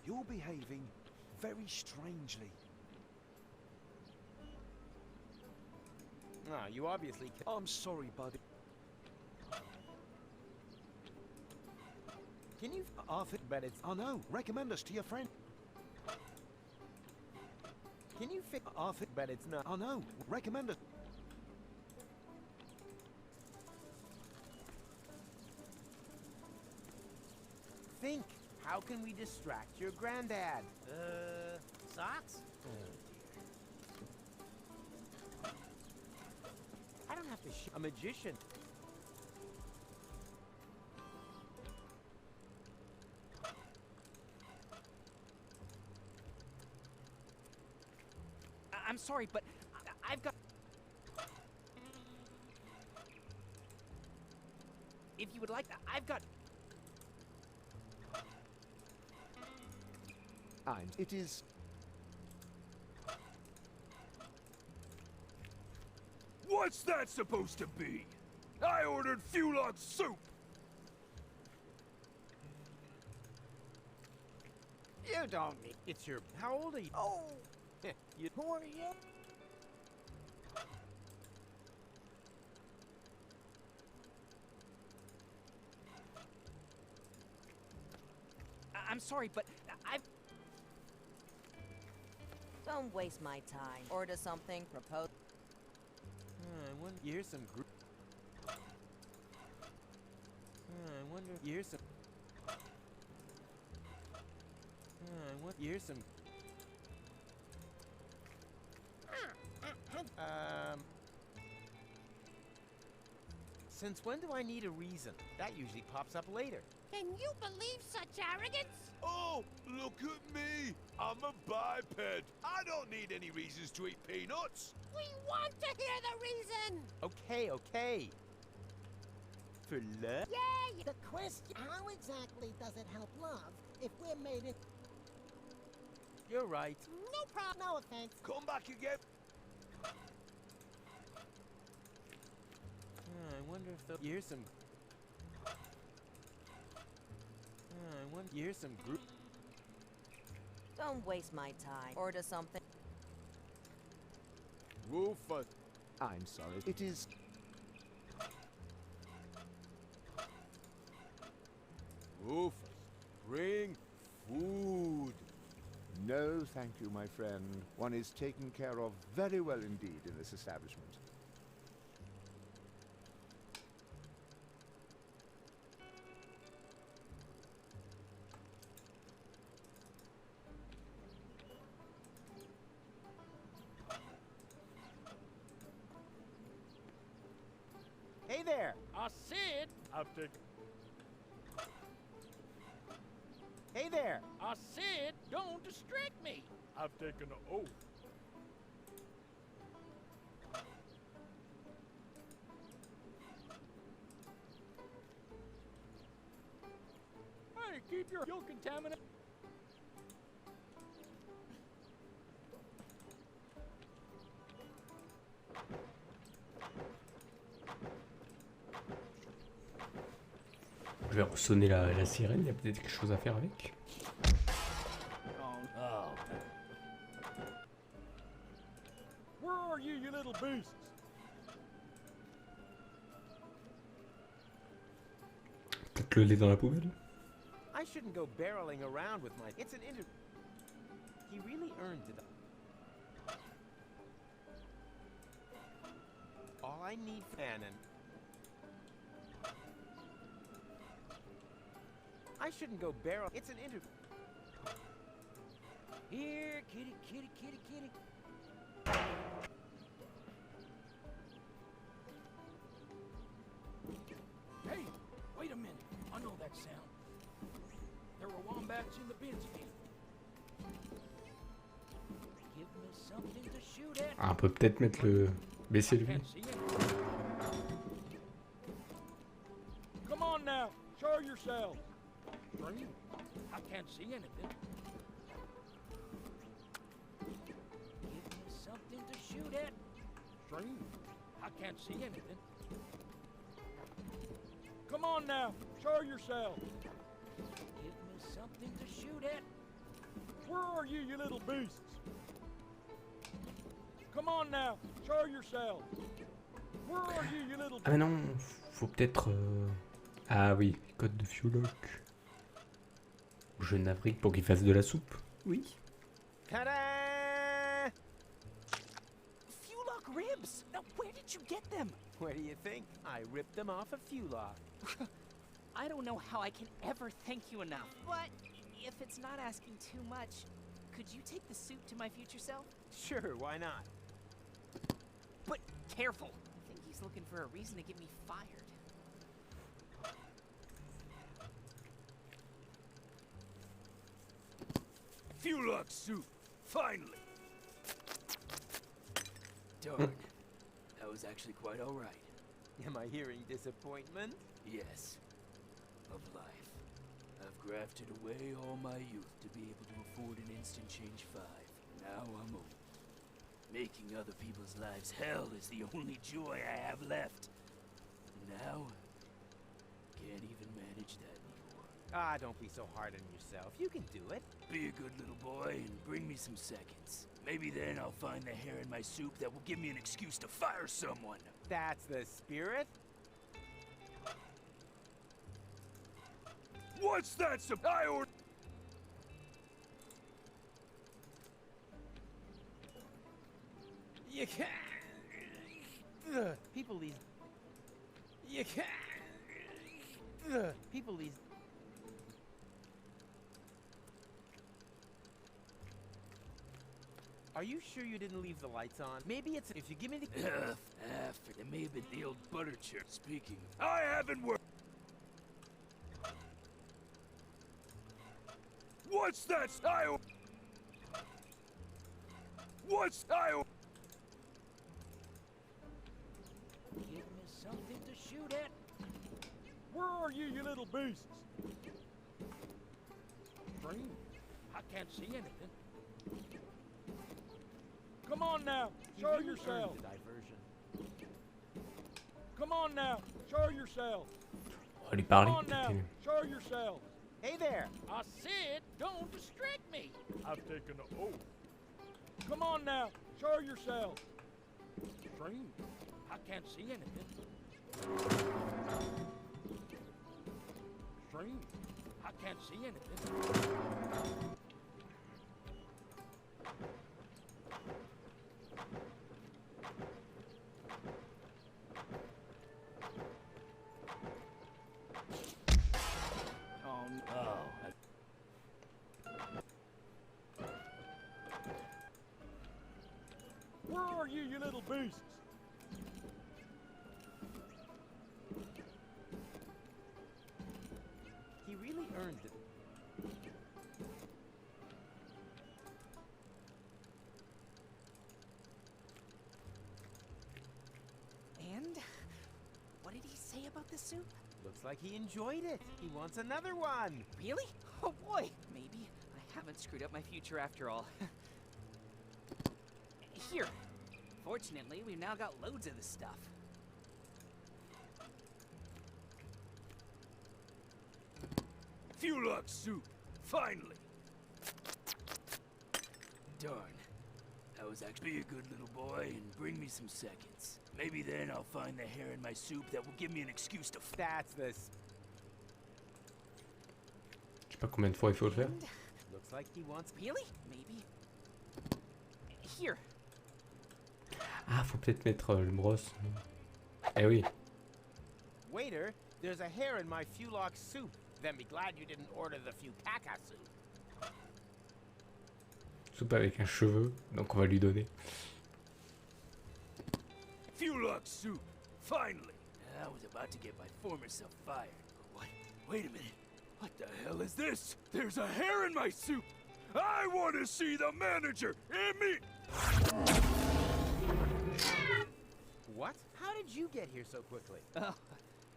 S4: You're behaving very strangely.
S2: Ah, you obviously
S4: I'm sorry, buddy.
S2: Can you
S4: Arthur,
S2: but it's
S4: oh no, recommend us to your friend.
S2: can you fix Arthur but it's not
S4: Oh no, recommend us.
S2: think. How can we distract your granddad?
S10: Socks?
S2: I don't have to a magician.
S8: I'm sorry, but I've got... If you would like, I've got...
S13: It is...
S14: What's that supposed to be? I ordered Fulon soup!
S2: You don't need. It's your. How old are you? Oh, you. Who are you?
S8: I'm sorry, but I've...
S6: Don't waste my time. Order something, propose.
S2: I wonder. You hear some group. I wonder. You hear some. I wonder. You hear some. Since when do I need a reason? That usually pops up later.
S5: Can you believe such arrogance?
S14: Oh, look at me! I'm a biped. I don't need any reasons to eat peanuts.
S5: We want to hear the reason!
S2: Okay, okay. For love?
S5: Yay!
S10: The question, how exactly does it help love if we're made in...
S2: You're right.
S5: No problem.
S10: No offense.
S14: Come back again.
S2: I wonder if the. You hear some. I wonder. You hear some group.
S6: Don't waste my time. Order something.
S14: Rufus.
S13: I'm sorry. It is...
S14: Rufus, bring food.
S13: No, thank you, my friend. One is taken care of very well indeed in this establishment.
S2: Hey there!
S7: Sid!
S14: I've taken...
S2: Hey there!
S7: Sid, don't distract me!
S14: I've taken an oath.
S7: Hey, keep your fuel contaminated.
S1: Je vais sonner la sirène, il y a peut-être quelque chose à faire avec.
S7: Oh. Where are you, you little beasts?
S1: Peut-être le lait dans la poubelle.
S2: I shouldn't go barreling around with my. It's an inter. He really earned it. All I need, Fannin. I shouldn't go barrel. It's an inter.
S7: Here, kitty, kitty, kitty, kitty. Hey, wait a minute. I know that sound. There were wombats in the bins again. Give me something to shoot at.
S1: Ah, on peut peut-être mettre le Baissez-lui.
S7: Can't see anything. Come on now, show yourself. Strange. I can't see anything. Give me something to shoot at. Strange. I can't see anything. Come on now, show yourself. Give me something to shoot at. Where are you, you little beasts? Come on now, show yourself. Where are you, you little
S1: Ah mais non, faut peut-être... Ah oui, code de Wolgulc. Jeune Afrique pour qu'il fasse de la soupe. Oui.
S2: Ta-da!
S8: Fulok ribs! Now, where did you get them?
S2: Where do you think? I ripped them off of Fulok.
S8: I don't know how I can ever thank you enough. But if it's not asking too much, could you take the soup to my future self?
S2: Sure, why not?
S8: But careful. I think he's looking for a reason to get me fired.
S14: Fulok soup, finally.
S9: Darn. That was actually quite all right.
S2: Am I hearing disappointment?
S9: Yes. Of life. I've grafted away all my youth to be able to afford an instant change 5. Now I'm old. Making other people's lives hell is the only joy I have left. Now, can't even manage that anymore.
S2: Ah, don't be so hard on yourself. You can do it.
S9: Be a good little boy and bring me some seconds. Maybe then I'll find the hair in my soup that will give me an excuse to fire someone.
S2: That's the spirit.
S14: What's that?
S2: You can't. People these. You can't. People these. Are you sure you didn't leave the lights on? Maybe it's if you give me the.
S9: It may have been the old butter church speaking.
S14: I haven't worked. What's that? What's
S7: Give me something to shoot at. Where are you, you little beasts? Strange. I can't see anything. Come on now, show yourself. Come on now, show yourself.
S1: On va lui
S7: Come
S1: parler.
S7: on now,
S1: peut-être.
S7: show yourself.
S2: Hey there.
S7: I said, don't distract me. I've taken an oath. Come on now, show yourself. Strange. I can't see anything. Strange. I can't see anything. Where are you, you little beasts?
S2: He really earned it.
S8: And what did he say about the soup?
S2: Looks like he enjoyed it. He wants another one.
S8: Really? Oh boy. Maybe I haven't screwed up my future after all. Here. Fortunately, we've now got loads of this stuff.
S14: Fulok soup, finally.
S9: Darn. I was actually be a good little boy and bring me some seconds. Maybe then I'll find the hair in my soup that will give me an excuse to.
S2: That's this.
S1: Je sais pas combien de fois il faut le faire.
S2: Looks like he wants.
S8: Really? Maybe. Here.
S1: Ah, faut peut-être mettre le brosse. Eh oui.
S2: Waiter, there's a hair in my Fulok soup. Then be glad you didn't order the Fukaka soup.
S1: Soupe avec un cheveu, donc on va lui donner.
S14: Fulok soup, finally.
S9: I was about to get my former self fired. What? Wait a minute.
S14: What the hell is this? There's a hair in my soup. I want to see the manager.
S2: What? How did you get here so quickly?
S8: Oh,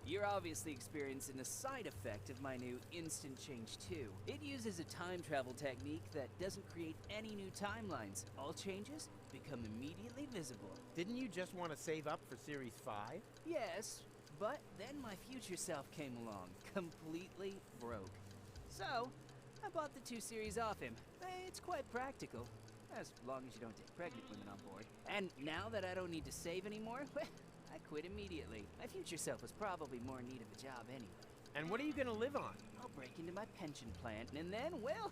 S8: you're obviously experiencing the side effect of my new Instant Change 2. It uses a time travel technique that doesn't create any new timelines. All changes become immediately visible.
S2: Didn't you just want to save up for Series 5?
S8: Yes, but then my future self came along, completely broke. So, I bought the 2 series off him. It's quite practical, as long as you don't take pregnant women on board. And now that I don't need to save anymore, I quit immediately. My future self was probably more in need of a job anyway.
S2: And what are you gonna live on?
S8: I'll break into my pension plan, and then, well,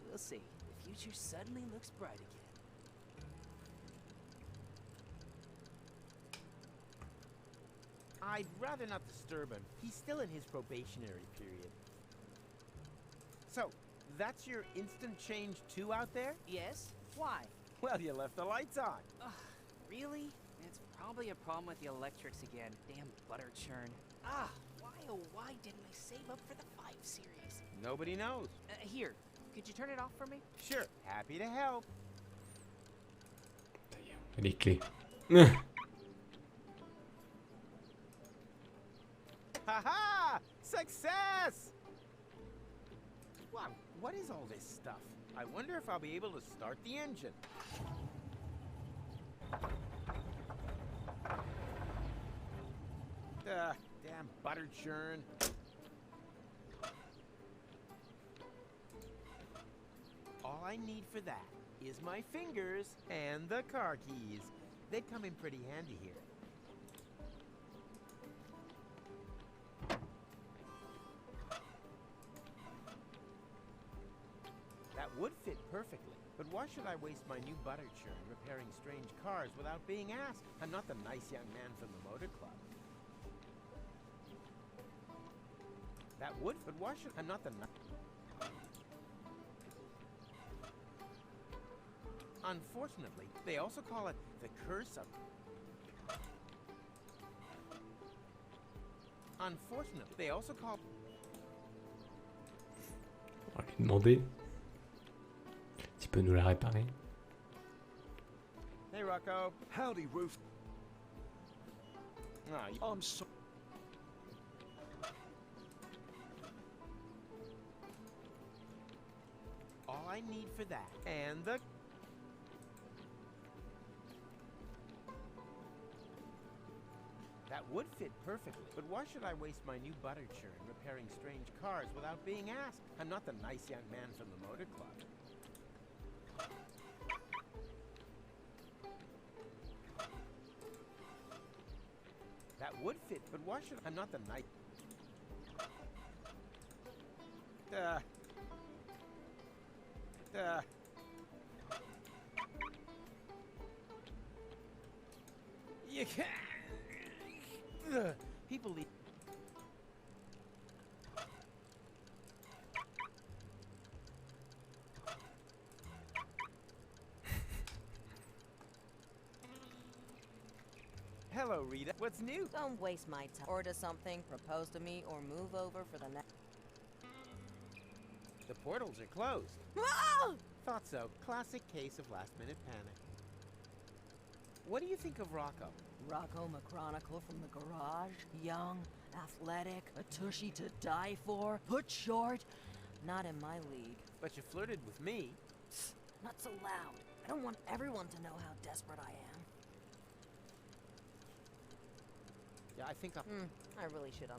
S8: we'll see. The future suddenly looks bright again.
S2: I'd rather not disturb him. He's still in his probationary period. So, that's your Instant Change 2 out there?
S8: Yes? Why?
S2: Well, you left the lights on.
S8: Ugh, really? It's probably a problem with the electrics again. Damn butter churn. Ah, why oh why didn't I save up for the 5 series?
S2: Nobody knows.
S8: Here, could you turn it off for me?
S2: Sure, happy to help.
S1: Les clés.
S2: Haha! Success! Wow, what is all this stuff? I wonder if I'll be able to start the engine. Damn butter churn. All I need for that is my fingers and the car keys. They'd come in pretty handy here. That would fit perfectly, but why should I waste my new butter churn repairing strange cars without being asked? I'm not the nice young man from the motor club. That would, but why should I'm not the Unfortunately, they also call it the curse of... Unfortunately, they also call...
S1: On va lui demander s'il peut nous la réparer.
S2: Hey, Rocco.
S13: Howdy, Roof.
S2: I'm so... All I need for that, and the... That would fit perfectly, but why should I waste my new butter churn repairing strange cars without being asked? I'm not the nice young man from the motor club. That would fit, but why should I'm not the nice... You can't... People leave... Hello, Rita. What's new?
S6: Don't waste my time. Order something, propose to me, or move over for the next...
S2: The portals are closed.
S6: Ah!
S2: Thought so. Classic case of last-minute panic. What do you think of Rocco?
S6: Rocco McChronicle from the garage. Young, athletic, a tushy to die for, put short. Not in my league.
S2: But you flirted with me.
S6: Not so loud. I don't want everyone to know how desperate I am.
S2: Yeah, I think
S6: I really should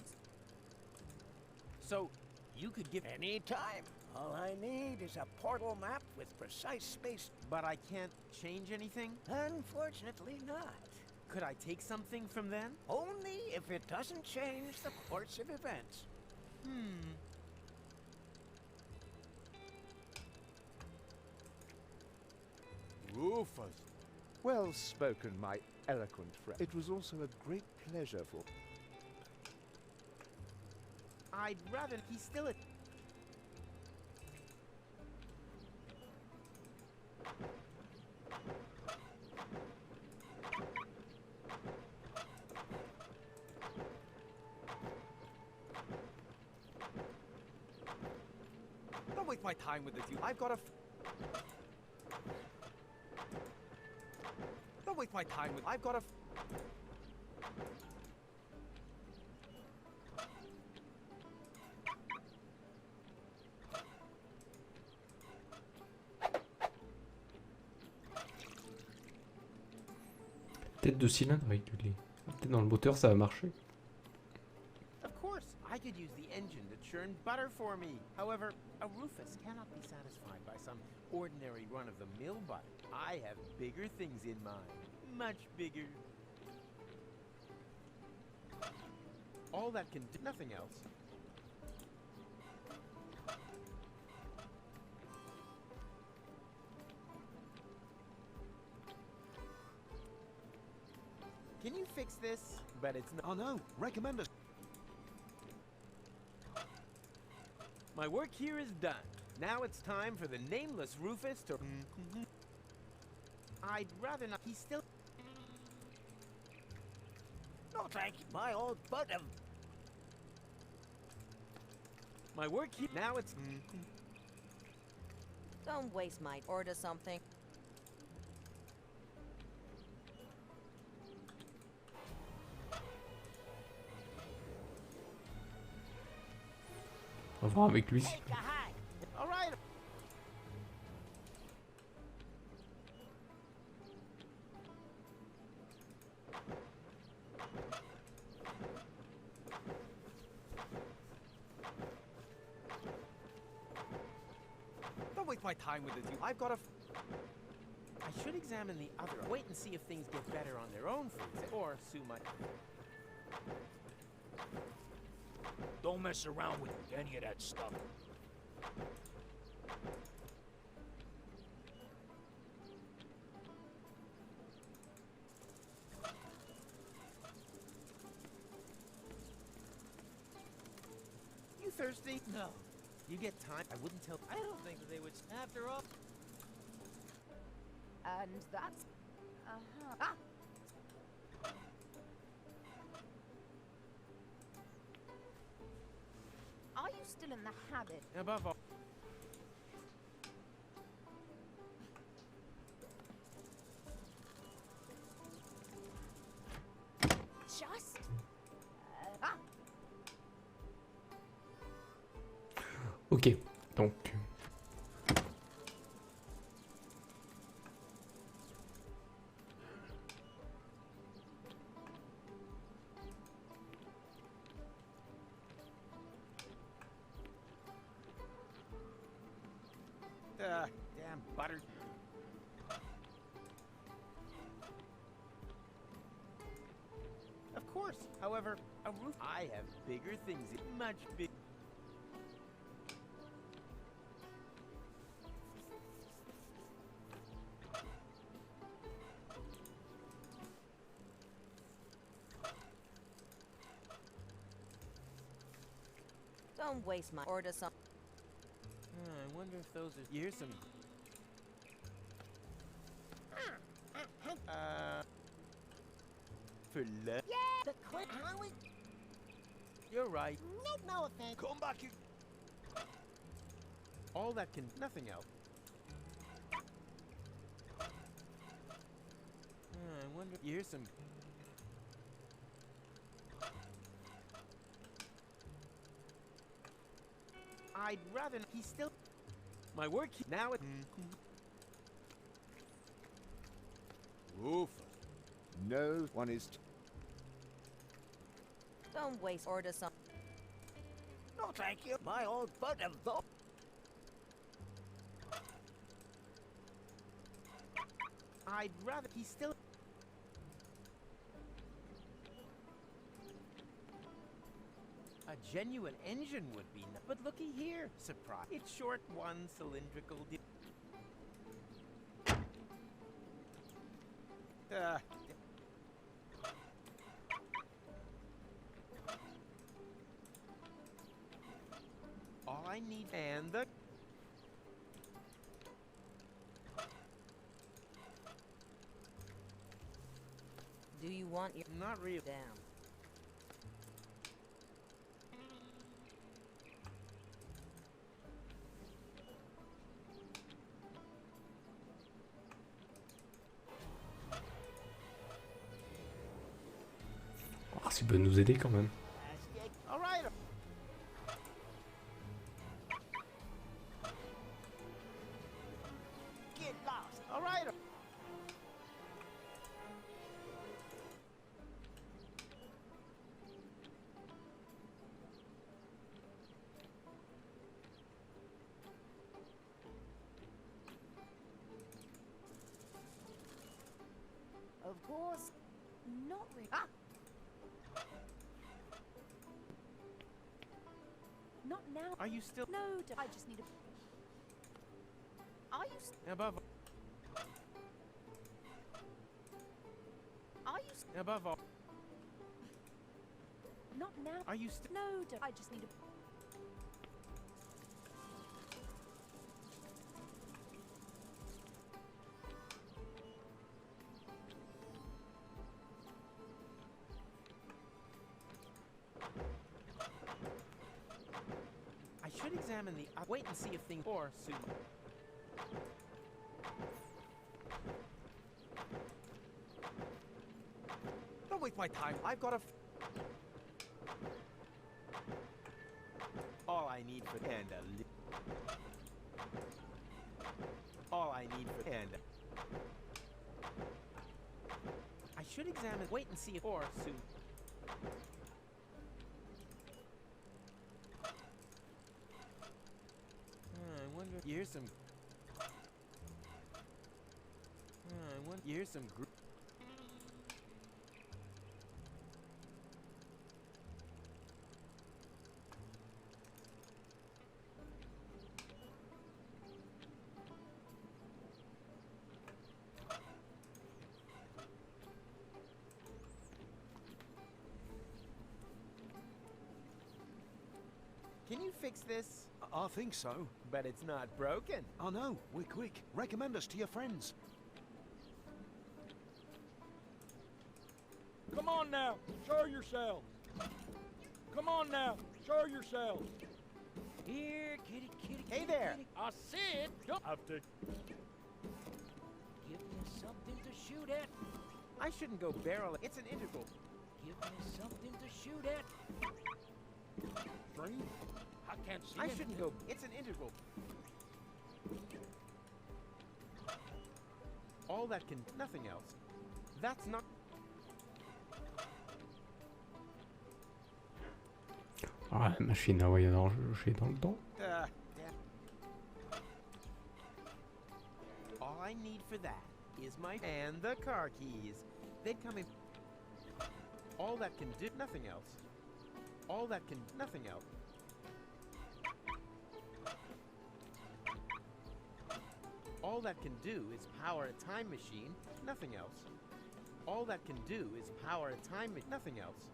S2: So, you could give...
S10: Any time. All I need is a portal map with precise space.
S2: But I can't change anything?
S10: Unfortunately not.
S2: Could I take something from then?
S10: Only if it doesn't change the course of events.
S2: Rufus.
S13: Well spoken, my eloquent friend. It was also a great pleasure for...
S2: I'd rather... He's still at...
S12: Don't waste my time with this, you. I've got a... Don't waste my time with. I've got a.
S1: Tête de cylindre régulée. Peut-être dans le moteur ça va marcher.
S2: Of course, I could use the engine to churn butter for me. However, a Rufus cannot be satisfied by some ordinary run-of-the-mill butter. I have bigger things in mind. Much bigger. All that can do nothing else. Can you fix this? But it's not.
S12: Oh no, recommend us.
S2: My work here is done. Now it's time for the nameless Rufus to. I'd rather not. He's still.
S3: No, thank you. My old butt of.
S2: My work here. Now it's.
S6: Don't waste my order something.
S1: On va voir avec lui.
S2: All right.
S12: Don't waste my time with this. I've got a.
S2: I should examine the other. Wait and see if things get better on their own, for example. Or sue my.
S9: Don't mess around with any of that stuff.
S2: You thirsty? No. You get time. I wouldn't tell.
S10: I don't think they would. After all.
S11: And that's... Uh-huh. Ah! Are you still in the habit?
S2: Above all.
S11: Just... ah!
S1: Ok, donc...
S2: Damn butter. Of course. However, a roof. I have bigger things. Much big.
S6: Don't waste my order something.
S2: I wonder if those are. Here's some. For love.
S3: Yeah, the quick.
S2: You're right.
S3: No offense.
S14: Come back here.
S2: All that can. Nothing else. I wonder. Here's some. I'd rather. He's still. My work. Now it.
S13: Oof. No one is.
S6: Don't waste order something.
S3: No, thank you. My old butt of though.
S2: I'd rather. He's still. A genuine engine would be. But looky here. Surprise. It's short one cylindrical. All I need and the.
S6: Do you want your...
S2: Not real.
S6: Damn.
S1: peut nous aider quand même.
S2: All right.
S3: Get lost.
S2: All right.
S11: Of course, not really.
S2: Ah!
S11: Not now.
S2: Are you still
S11: No, I just need a. Are you?
S2: above?
S11: Are you?
S2: Above all,
S11: Not now.
S2: are you still?
S11: No, I just need a.
S2: I should examine the. Wait and see if things or soon.
S12: Don't waste my time. I've got a.
S2: All I need for and a all I need for and I should examine. Wait and see if or soon. I wonder. Here's some. I wonder. Here's some. Can you fix this?
S12: I think so.
S2: But it's not broken.
S12: I know. We're quick. Recommend us to your friends.
S15: Come on now, show yourselves. Come on now, show yourselves.
S8: Here, kitty, kitty,
S2: Hey
S8: kitty,
S2: there.
S8: kitty.
S15: I said, don't have to.
S8: Give me something to shoot at.
S2: I shouldn't go barrel. It's an integral.
S8: Give me something to shoot at.
S15: String? I can't see
S2: I
S15: anything.
S2: shouldn't go. It's an integral. All that can. Nothing else. That's not.
S1: Ah, la machine à voyager dans le temps.
S2: Yeah. All I need for that is my and the car keys. They'd come in. All that can do. Nothing else. All that can. Nothing else. All that can do is power a time machine. Nothing else. All that can do is power a time machine. Nothing else.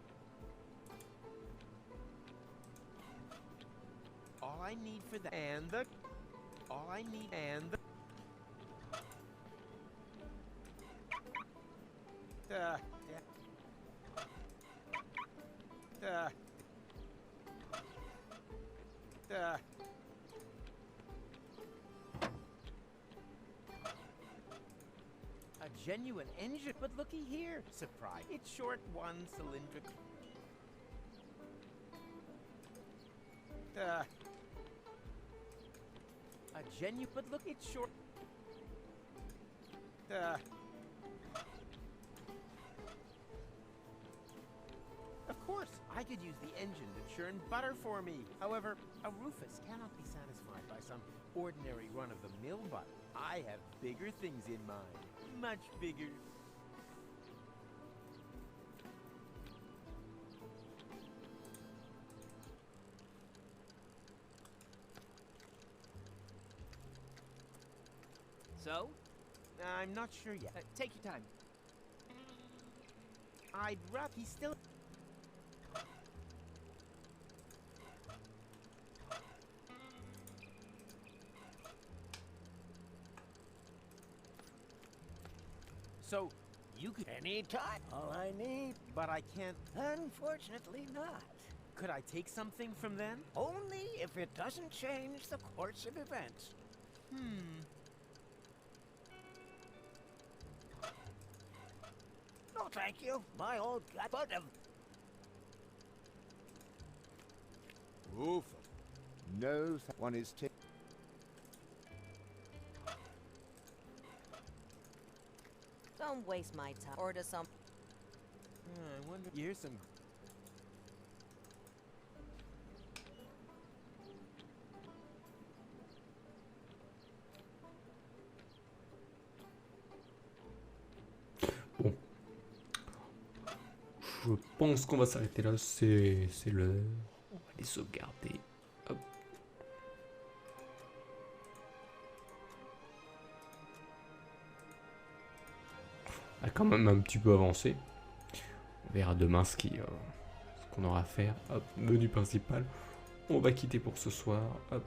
S2: All I need for that and the. All I need and the. A genuine engine, but looky here. Surprise. It's short, one cylindric. A genuine, but look, it's short. Of course, I could use the engine to churn butter for me. However, a Rufus cannot be satisfied by some ordinary run-of-the-mill butter. I have bigger things in mind. Much bigger.
S8: So?
S2: I'm not sure yet.
S8: Take your time.
S2: I'd rather he's still. So, you could.
S3: Anytime. All I need.
S2: But I can't.
S3: Unfortunately not.
S2: Could I take something from then?
S3: Only if it doesn't change the course of events. No, thank you. My old gut. But
S14: Oof.
S13: No, one is taken.
S6: Don't waste my time. Or to some.
S2: I wonder. Here's some.
S1: Bon. Je pense qu'on va s'arrêter là. C'est l'heure. On va les sauvegarder. Hop. A quand même un petit peu avancé. On verra demain ce qu'on aura à faire. Hop, menu principal. On va quitter pour ce soir. Hop.